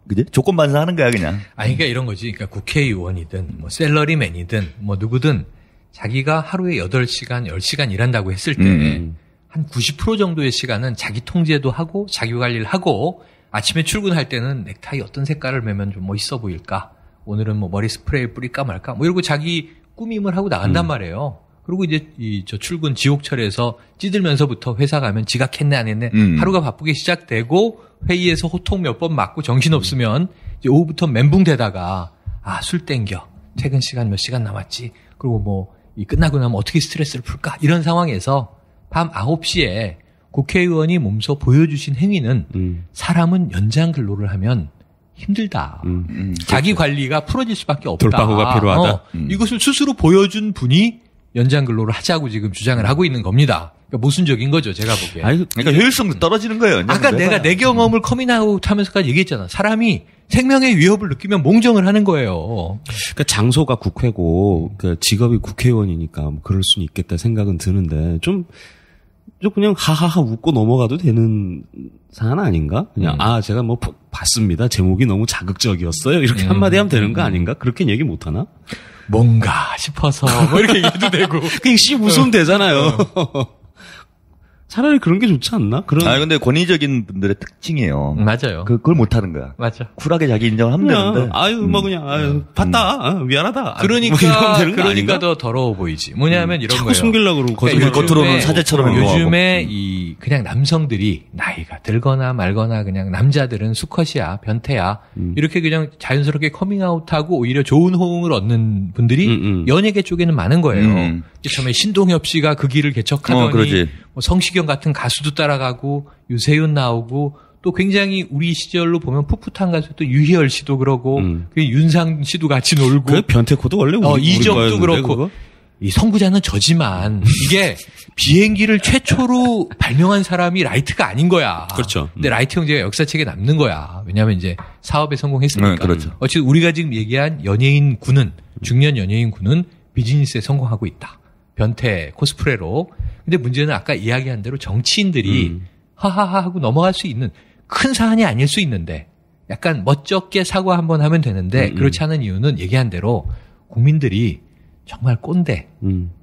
E: 그지? 조건만 사 하는 거야 그냥.
F: 그러니까 이런 거지. 그러니까 국회의원이든 뭐 셀러리맨이든 뭐 누구든 자기가 하루에 8시간, 10시간 일한다고 했을 때 한 90% 정도의 시간은 자기 통제도 하고 자기 관리를 하고 아침에 출근할 때는 넥타이 어떤 색깔을 매면 좀 멋있어 보일까? 오늘은 뭐 머리 스프레이 뿌릴까 말까? 뭐 이러고 자기 꾸밈을 하고 나간단 말이에요. 그리고 이제 저 출근 지옥철에서 찌들면서부터 회사 가면 지각했네 안 했네 하루가 바쁘게 시작되고 회의에서 호통 몇 번 맞고 정신없으면 이제 오후부터 멘붕되다가 술 땡겨. 퇴근 시간 몇 시간 남았지. 그리고 뭐 끝나고 나면 어떻게 스트레스를 풀까? 이런 상황에서 밤 9시에 국회의원이 몸소 보여주신 행위는 사람은 연장 근로를 하면 힘들다. 자기 관리가 풀어질 수밖에 없다.
G: 돌파구가 필요하다.
F: 이것을 스스로 보여준 분이 연장 근로를 하자고 지금 주장을 하고 있는 겁니다. 그러니까 모순적인 거죠, 제가 보기에.
E: 그러니까 효율성도 떨어지는 거예요.
F: 아까 내가 내 경험을 커밍아웃 하면서까지 얘기했잖아. 사람이 생명의 위협을 느끼면 몽정을 하는 거예요.
G: 그러니까 장소가 국회고 그 직업이 국회의원이니까 뭐 그럴 수는 있겠다 생각은 드는데 좀 그냥 하하하 웃고 넘어가도 되는 사안 아닌가? 그냥 제가 뭐 봤습니다. 제목이 너무 자극적이었어요. 이렇게 한마디 하면 되는 거 아닌가? 그렇게 얘기 못 하나?
F: 뭔가 싶어서 뭐 이렇게 얘기해도 되고.
G: 그냥 씨 웃으면 되잖아요. 차라리 그런 게 좋지 않나?
E: 근데 권위적인 분들의 특징이에요.
F: 맞아요.
E: 그걸 못 하는 거야.
F: 맞아.
E: 쿨하게 자기 인정을 하면 되는데.
G: 봤다. 미안하다.
F: 그러니까 더 더러워 보이지. 뭐냐면 이런 거예요.
G: 자꾸 숨기려고 그러고
E: 그러니까 겉으로는 사제처럼
F: 요즘에 그냥 남성들이 나이가 들거나 말거나 그냥 남자들은 수컷이야, 변태야. 이렇게 그냥 자연스럽게 커밍아웃하고 오히려 좋은 호응을 얻는 분들이 연예계 쪽에는 많은 거예요. 처음에 신동엽 씨가 그 길을 개척하더니 뭐 성시경 같은 가수도 따라가고 유세윤 나오고 또 굉장히 우리 시절로 보면 풋풋한 가수 또 유희열 씨도 그러고 윤상 씨도 같이 놀고
G: 그 변태코도 원래
F: 이적도 그렇고 그거? 이 선구자는 저지만 이게 비행기를 최초로 발명한 사람이 라이트가 아닌 거야.
G: 그렇죠.
F: 근데 라이트 형제가 역사책에 남는 거야. 왜냐하면 이제 사업에 성공했으니까.
E: 그렇죠.
F: 어쨌든 우리가 지금 얘기한 연예인 군은 중년 연예인 군은 비즈니스에 성공하고 있다. 변태 코스프레로. 근데 문제는 아까 이야기한 대로 정치인들이 하하하 하고 넘어갈 수 있는 큰 사안이 아닐 수 있는데 약간 멋쩍게 사과 한번 하면 되는데 그렇지 않은 이유는 얘기한 대로 국민들이 정말 꼰대,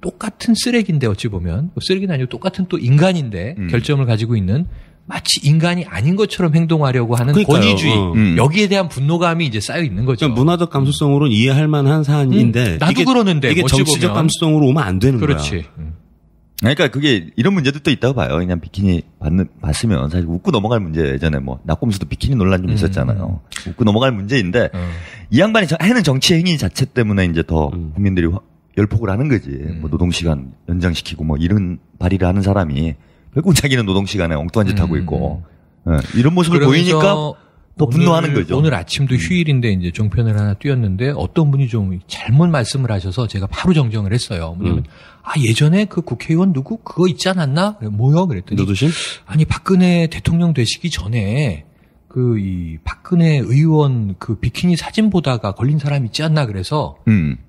F: 똑같은 쓰레기인데 어찌 보면 쓰레기는 아니고 똑같은 또 인간인데 결점을 가지고 있는 마치 인간이 아닌 것처럼 행동하려고 하는
G: 그러니까요.
F: 권위주의 여기에 대한 분노감이 이제 쌓여 있는 거죠.
G: 그러니까 문화적 감수성으로는 이해할 만한 사안인데
F: 나도 그러는데
G: 이게 정치적 감수성으로 오면 안 되는
F: 그렇지.
G: 거야.
E: 그러니까 그게 이런 문제도 또 있다고 봐요. 그냥 비키니 봤으면 사실 웃고 넘어갈 문제. 예전에 뭐 낙곰수도 비키니 논란 좀 있었잖아요. 웃고 넘어갈 문제인데 이 양반이 하는 정치 행위 자체 때문에 이제 더 국민들이 열폭을 하는 거지. 뭐 노동시간 연장시키고 뭐 이런 발의를 하는 사람이 결국 자기는 노동시간에 엉뚱한 짓 하고 있고 이런 모습을 보이니까 더 분노하는 거죠.
F: 오늘 아침도 휴일인데 이제 종편을 하나 띄웠는데 어떤 분이 좀 잘못 말씀을 하셔서 제가 바로 정정을 했어요. 뭐냐면 예전에 그 국회의원 누구 그거 있지 않았나? 뭐요? 그랬더니
G: 누구신?
F: 아니 박근혜 대통령 되시기 전에 이 박근혜 의원 그 비키니 사진 보다가 걸린 사람 있지 않나 그래서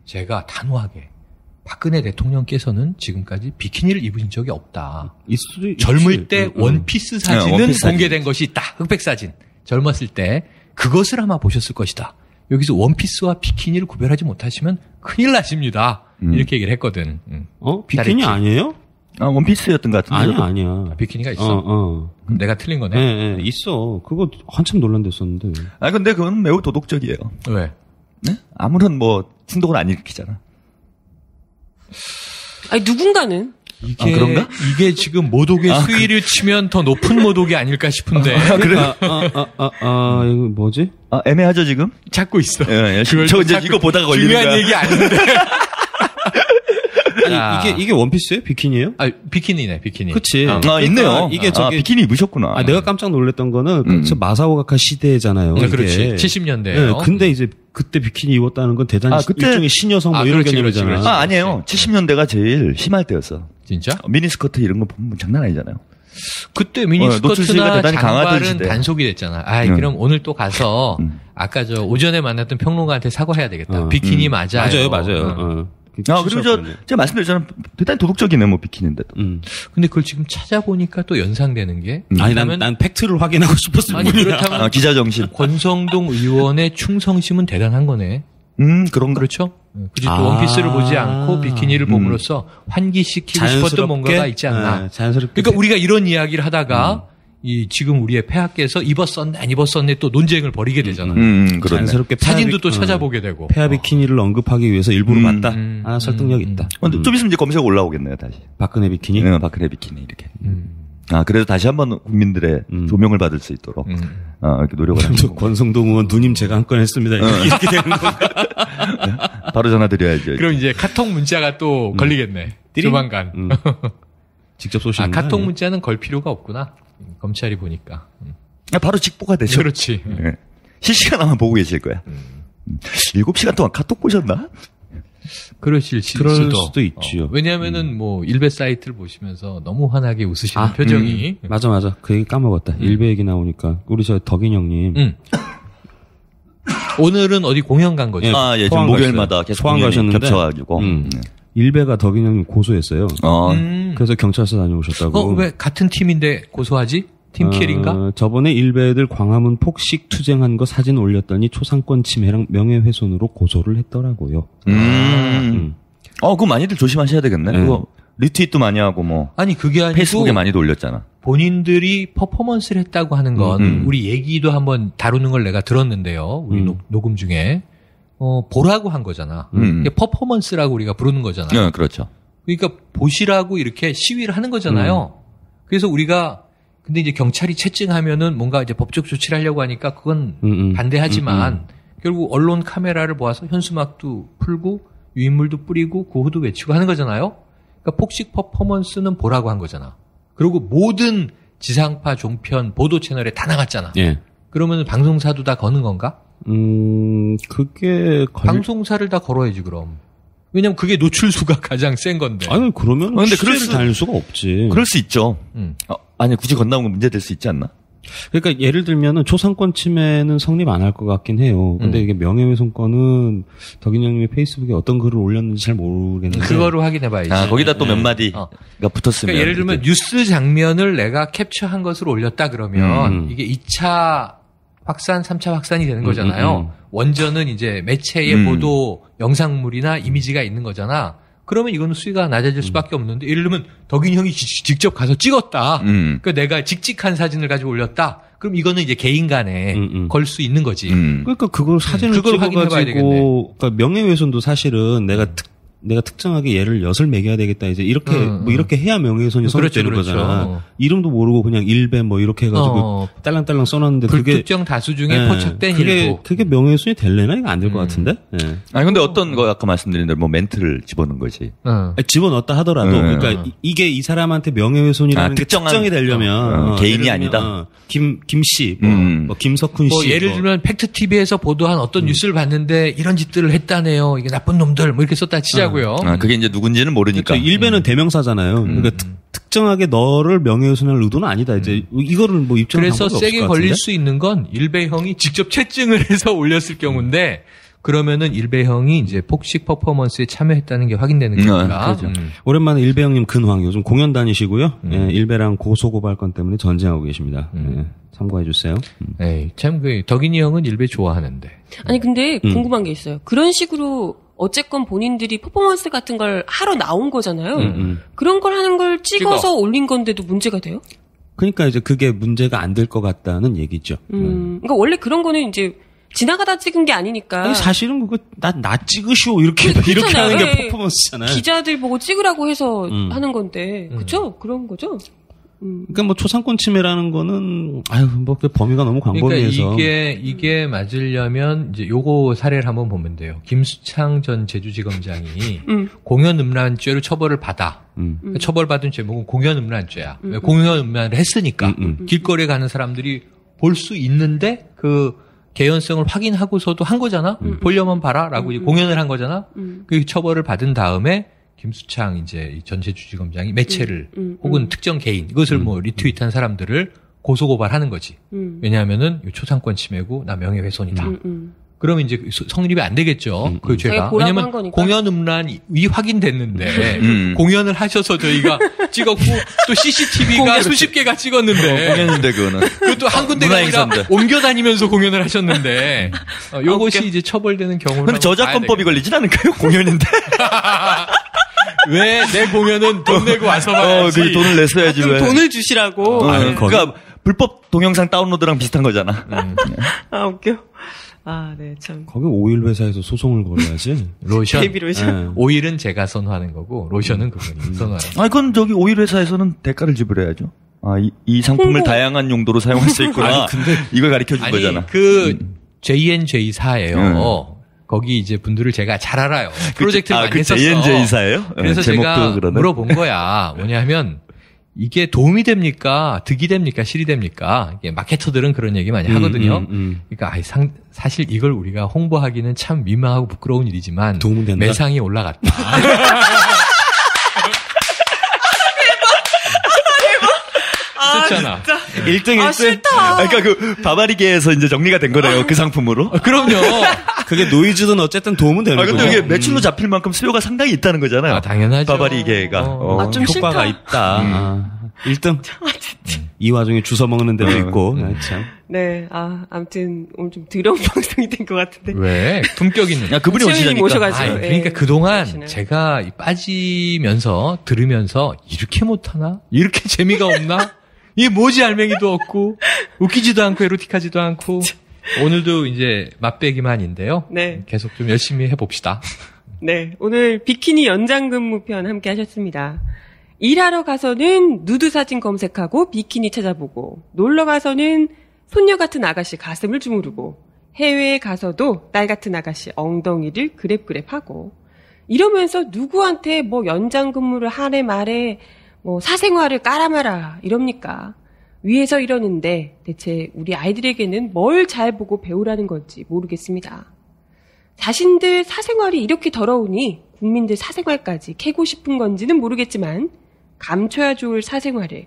F: 제가 단호하게 박근혜 대통령께서는 지금까지 비키니를 입으신 적이 없다. 젊을 때 원피스 사진은 원피스 공개된 것이 있다. 흑백 사진. 젊었을 때 그것을 아마 보셨을 것이다. 여기서 원피스와 비키니를 구별하지 못하시면 큰일 나십니다. 이렇게 얘기를 했거든.
G: 비키니 아니에요?
E: 원피스였던 것 같은데.
G: 아니야.
F: 비키니가 있어? 그럼 내가 틀린 거네?
G: 네, 있어. 그거 한참 논란됐었는데.
E: 근데 그건 매우 도덕적이에요.
F: 왜?
E: 네? 아무런 뭐 충동을 안 일으키잖아.
D: 누군가는
E: 그런가?
F: 이게 지금 모독의 수위를 치면 더 높은 모독이 아닐까 싶은데.
E: 그래?
G: 이거 뭐지?
E: 애매하죠, 지금?
F: 찾고 있어.
E: 예, 저 이제 이거 보다가 걸리는 거야.
F: 중요한 얘기 아닌데.
G: 아니, 이게 원피스예요? 비키니예요?
F: 비키니네, 비키니.
G: 그치.
E: 있네요.
G: 이게
E: 비키니 입으셨구나.
G: 내가 깜짝 놀랐던 거는 마사오가카 시대잖아요.
F: 그렇지. 70년대에요.
G: 네, 근데 이제 그때 비키니 입었다는 건 대단히 일종의 시녀성 뭐 이런 개념이잖아요.
E: 아니에요. 70년대가 제일 심할 때였어.
F: 진짜?
E: 미니스커트 이런 거 보면 장난 아니잖아요.
F: 그때 미니스커트나 장발은
E: 시대.
F: 단속이 됐잖아. 그럼 오늘 또 가서 아까 저 오전에 만났던 평론가한테 사과해야 되겠다. 비키니 맞아요.
G: 맞아요.
E: 그리고 제가 말씀드렸잖아요. 대단히 도덕적이네, 뭐, 비키니인데도.
F: 근데 그걸 지금 찾아보니까 또 연상되는 게.
G: 아니, 난 팩트를 확인하고 싶었어요.
F: 아니, 그렇다면.
E: 기자 정신.
F: 권성동 의원의 충성심은 대단한 거네.
E: 그런가?
F: 그렇죠? 굳이 또 원피스를 보지 않고 비키니를 봄으로써 환기시키고 싶었던 뭔가가 있지 않나.
G: 자연스럽게.
F: 그러니까 우리가 이런 이야기를 하다가 지금 우리의 폐하께서 입었었네 안 입었었네 또 논쟁을 벌이게 되잖아.
G: 자연스럽게
F: 사진도 또 찾아보게 되고.
G: 폐하 비키니를 언급하기 위해서 일부러 봤다. 설득력 있다.
E: 좀 있으면 이제 검색 올라오겠네요, 다시.
G: 박근혜 비키니?
E: 네, 박근혜 비키니 이렇게. 그래서 다시 한번 국민들의 조명을 받을 수 있도록 이렇게 노력을 하는 거.
G: 권성동 의원 누님 제가 한 건 했습니다. 이렇게 되는 건가?
E: 네, 바로 전화 드려야죠.
F: 그럼 이제 카톡 문자가 또 걸리겠네. 조만간.
G: 직접 쏘시는
F: 카톡 문자는 걸 필요가 없구나. 검찰이 보니까.
E: 바로 직보가 되죠.
F: 그렇지.
E: 네. 실시간 아마 보고 계실 거야. 7시간 동안 카톡 보셨나?
G: 그럴 수도 있지요.
F: 왜냐하면은 뭐 일베 사이트를 보시면서 너무 환하게 웃으시는 표정이.
G: 맞아. 그 얘기 까먹었다. 일베 얘기 나오니까 우리 저 덕인 형님.
F: 오늘은 어디 공연 간 거죠?
E: 지금 목요일마다 계속
G: 소환 가셨는데
E: 겹쳐가지고.
G: 일베가 덕인 형님 고소했어요. 그래서 경찰서 다녀오셨다고.
F: 왜 같은 팀인데 고소하지? 팀킬인가?
G: 저번에 일베들 광화문 폭식 투쟁한 거 사진 올렸더니 초상권 침해랑 명예훼손으로 고소를 했더라고요.
E: 그거 많이들 조심하셔야 되겠네. 그거 리트윗도 많이 하고 뭐.
F: 아니 그게 아니고
E: 페이스북에 많이도 올렸잖아.
F: 본인들이 퍼포먼스를 했다고 하는 건 우리 얘기도 한번 다루는 걸 내가 들었는데요. 우리 녹음 중에 보라고 한 거잖아. 이게 퍼포먼스라고 우리가 부르는 거잖아.
E: 네, 그렇죠.
F: 그러니까 보시라고 이렇게 시위를 하는 거잖아요. 그래서 우리가 근데 이제 경찰이 채증하면은 뭔가 이제 법적 조치를 하려고 하니까 그건 반대하지만 결국 언론 카메라를 보아서 현수막도 풀고 유인물도 뿌리고 구호도 외치고 하는 거잖아요. 그러니까 폭식 퍼포먼스는 보라고 한 거잖아. 그리고 모든 지상파 종편 보도 채널에 다 나갔잖아.
G: 예.
F: 그러면 방송사도 다 거는 건가?
G: 그게
F: 방송사를 다 걸어야지 그럼. 왜냐면 그게 노출수가 가장 센 건데.
G: 아니 그러면
E: 근데
G: 그럴 수 다닐 수가 없지.
E: 그럴 수 있죠. 아니 굳이 건너온 건 문제될 수 있지 않나?
G: 그러니까 예를 들면은 초상권 침해는 성립 안 할 것 같긴 해요. 근데 이게 명예훼손권은 덕인 형님이 페이스북에 어떤 글을 올렸는지 잘 모르겠는데
F: 그거로 확인해봐야지.
E: 거기다 또 몇 마디가 붙었으면.
F: 그러니까 예를 들면 뉴스 장면을 내가 캡처한 것을 올렸다 그러면 이게 2차 확산, 3차 확산이 되는 거잖아요. 원전은 이제 매체의 보도 영상물이나 이미지가 있는 거잖아. 그러면 이거는 수위가 낮아질 수밖에 없는데 예를 들면 덕인 형이 직접 가서 찍었다. 그러니까 내가 직직한 사진을 가지고 올렸다. 그럼 이거는 이제 개인 간에 걸 수 있는 거지.
G: 그러니까 그걸 사진을 찍어가지고 그러니까 명예훼손도 사실은 내가 특정하게 얘를 엿을 매겨야 되겠다. 이제 이렇게 뭐 이렇게 해야 명예훼손이 성립되는 거잖아. 이름도 모르고 그냥 일배 뭐 이렇게 해가지고 딸랑딸랑 써놨는데 그게
F: 불특정 다수 중에 포착된 일부.
G: 그게 명예훼손이 될래나 이거 안 될 것 같은데.
E: 아니 근데 어떤 거 아까 말씀드린 대로 뭐 멘트를 집어넣은 거지.
G: 집어넣었다 하더라도 그러니까 이게 이 사람한테 명예훼손이라는 게 특정이 되려면
E: 개인이 아니다.
G: 김씨 뭐 김석훈 씨.
F: 뭐 예를 들면 팩트 TV에서 보도한 어떤 뉴스를 봤는데 이런 짓들을 했다네요. 이게 나쁜 놈들 뭐 이렇게 썼다 치자고요.
E: 그게 이제 누군지는 모르니까.
G: 그렇죠. 일베는 대명사잖아요. 그러니까 특정하게 너를 명예훼손할 의도는 아니다. 이제 이거를 뭐 입증할
F: 그래서 세게 걸릴 수 있는 건 일베 형이 직접 채증을 해서 올렸을 경우인데 그러면은 일베 형이 이제 폭식 퍼포먼스에 참여했다는 게 확인되는 거니까.
G: 그렇죠. 오랜만에 일베 형님 근황 요즘 공연 다니시고요. 일베랑 고소고발건 때문에 전쟁하고 계십니다. 참고해 주세요.
F: 참 그 덕인이 형은 일베 좋아하는데.
D: 아니 근데 궁금한 게 있어요. 그런 식으로 어쨌건 본인들이 퍼포먼스 같은 걸 하러 나온 거잖아요. 그런 걸 하는 걸 찍어서 올린 건데도 문제가 돼요?
G: 그러니까 이제 그게 문제가 안 될 것 같다는 얘기죠.
D: 그러니까 원래 그런 거는 이제 지나가다 찍은 게 아니니까.
G: 아니, 사실은 그거 나 찍으시오 이렇게 하는 게 퍼포먼스잖아요.
D: 기자들 보고 찍으라고 해서 하는 건데, 그쵸? 그런 거죠.
G: 그러니까 뭐 초상권 침해라는 거는 뭐 범위가 너무 광범위해서.
F: 그러니까 이게 맞으려면 이제 요거 사례를 한번 보면 돼요. 김수창 전 제주지검장이 공연 음란죄로 처벌을 받아. 처벌받은 제목은 공연 음란죄야. 공연 음란을 했으니까 길거리에 가는 사람들이 볼 수 있는데 그 개연성을 확인하고서도 한 거잖아. 보려면 봐라라고 공연을 한 거잖아. 그 처벌을 받은 다음에 김수창 이제 전 제주지검장이 매체를 혹은 특정 개인 이것을 뭐 리트윗한 사람들을 고소고발하는 거지. 왜냐하면은 초상권 침해고 나 명예훼손이다. 그러면 이제 성립이 안 되겠죠. 그 죄가. 왜냐면 공연 음란이 확인됐는데 공연을 하셔서 저희가 찍었고 또 CCTV가 수십 개가 찍었는데
E: 공연인데 그거는.
F: 그것도 한 군데가 아니라 옮겨 다니면서 공연을 하셨는데 요것이 이제 처벌되는 경우를.
E: 근데 저작권법이 걸리진 않을까요? 공연인데.
F: 왜 내 공연은 돈 내고 와서 봐야지.
E: 그 돈을 냈어야지. 왜.
D: 돈을 주시라고.
E: 그러니까 불법 동영상 다운로드랑 비슷한 거잖아.
D: 웃겨. 네, 참.
G: 거기 오일 회사에서 소송을 걸어야지.
F: 로션.
D: 베이비 로션.
F: 오일은 제가 선호하는 거고, 로션은 그분이 선호하는 거고.
E: 그건 저기 오일 회사에서는 대가를 지불해야죠. 이 상품을 다양한 용도로 사용할 수 있구나. 근데 이걸 가르쳐 준 거잖아.
F: JNJ사예요. 거기 이제 분들을 제가 잘 알아요. 프로젝트를 많이 했었어.
E: JNJ사예요?
F: 그래서 제가 물어본 거야. 뭐냐면 이게 도움이 됩니까? 득이 됩니까? 실이 됩니까? 이게 마케터들은 그런 얘기 많이 하거든요. 그러니까 사실 이걸 우리가 홍보하기는 참 민망하고 부끄러운 일이지만
G: 도움은 된다?
F: 매상이 올라갔다.
D: 진짜.
E: 1등.
D: 싫다.
E: 그러니까 그 바바리게에서 이제 정리가 된 거네요. 그 상품으로.
F: 그럼요.
G: 그게 노이즈든 어쨌든 도움은 되는 거죠.
E: 근데 이게 매출로 잡힐 만큼 수요가 상당히 있다는 거잖아요.
F: 당연하죠.
E: 바바리게가.
D: 좀
G: 효과가
D: 싫다.
G: 있다. 1등. 이 와중에 주워 먹는 데도 있고. 참.
D: 네, 아무튼 오늘 좀 더러운 방송이 된 것 같은데.
F: 왜? 품격 있는.
E: 그분이 오시자니까.
D: 모셔가지고.
F: 그러니까 그동안 제가 빠지면서 들으면서 이렇게 못하나? 이렇게 재미가 없나? 이게 뭐지 알맹이도 없고 웃기지도 않고 에로틱하지도 않고 오늘도 이제 맛배기만인데요.
D: 네.
F: 계속 좀 열심히 해봅시다.
D: 네, 오늘 비키니 연장 근무 편 함께 하셨습니다. 일하러 가서는 누드 사진 검색하고 비키니 찾아보고 놀러 가서는 손녀 같은 아가씨 가슴을 주무르고 해외에 가서도 딸 같은 아가씨 엉덩이를 그랩그랩하고 이러면서 누구한테 뭐 연장 근무를 하래 말해 뭐 사생활을 깔아마라 이럽니까? 위에서 이러는데 대체 우리 아이들에게는 뭘 잘 보고 배우라는 건지 모르겠습니다. 자신들 사생활이 이렇게 더러우니 국민들 사생활까지 캐고 싶은 건지는 모르겠지만 감춰야 좋을 사생활을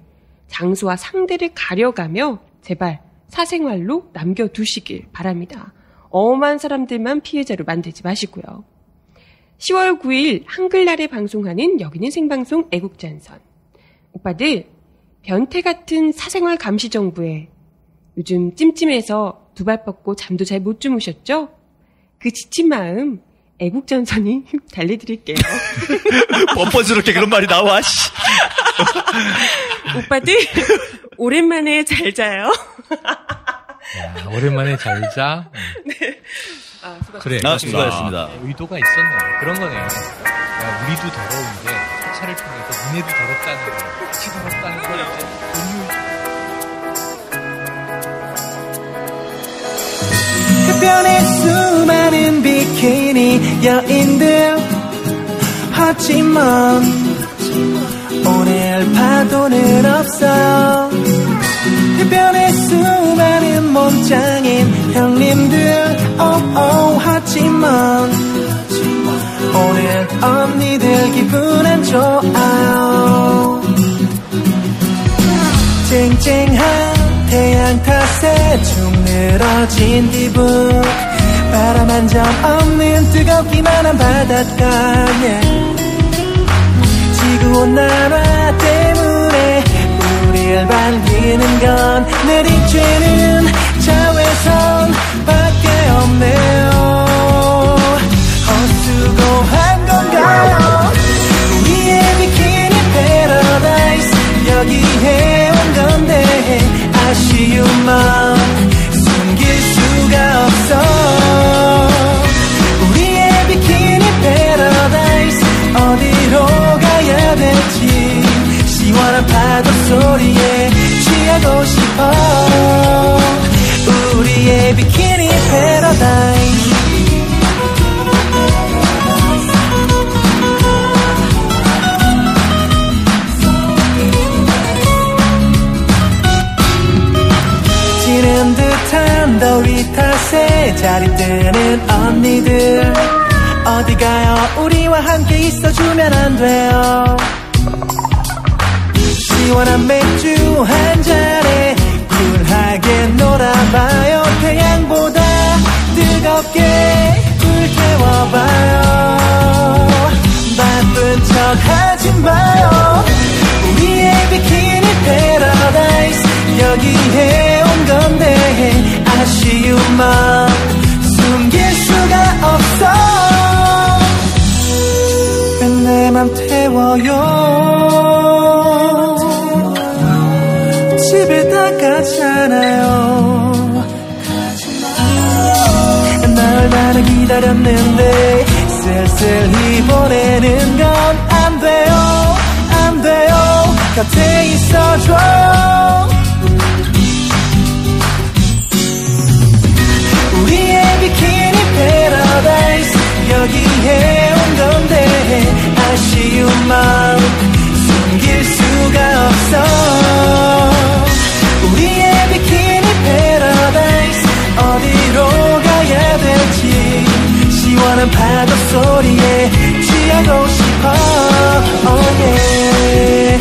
D: 장소와 상대를 가려가며 제발 사생활로 남겨두시길 바랍니다. 엄한 사람들만 피해자로 만들지 마시고요. 10월 9일 한글날에 방송하는 여기는 생방송 애국전선. 오빠들 변태 같은 사생활 감시 정부에 요즘 찜찜해서 두 발 뻗고 잠도 잘 못 주무셨죠? 그 지친 마음 애국전선이 달래드릴게요.
E: 뻔뻔스럽게 그런 말이 나와.
D: 오빠들 오랜만에 잘 자요.
F: 야, 오랜만에 잘 자.
D: 네.
F: 그래.
E: 수고하셨습니다.
F: 의도가 있었네. 그런 거네요. 야, 우리도 더러운데 사찰을 통해서 니네도 더럽다는 거, 같이 더럽다는 걸 이제
I: 해변에 수많은 비키니 여인들 하지만 오늘 파도는 없어. 해변에 수많은 몸짱인 형님들 하지만 오늘 언니들 기분 안 좋아요. 쨍쨍한 태양 탓에 축 늘어진 기분, 바람 한 점 없는 뜨겁기만 한 바닷가에 지구온난화 때문에 우릴 반기는 건 내린 죄는 자외선밖에 없네요. 헛수고한 건가요? 우리의 비키니 패러다이스 여기에 온 건데 아쉬운 마음 숨길 수가 없어. 우리와 함께 있어주면 안 돼요. 시원한 맥주 한 잔에 쿨하게 놀아봐요. 태양보다 뜨겁게 불태워봐요. 바쁜 척 하지 마요. 우리의 비키니 패러다이스 여기에 온 건데 아쉬운 마음 숨길 수가 없어. 내 맘 태워요. 집에 다 갔잖아요. 널 나는 기다렸는데 쓸쓸히 보내는 건 안 돼요. 안 돼요. 곁에 있어줘요. 우리의 비키니 패러다이스 여기에 온 건데 아쉬운 마음 숨길 수가 없어. 우리의 비키니 패러다이스 어디로 가야 될지 시원한 파도 소리에 취하고 싶어. Oh yeah.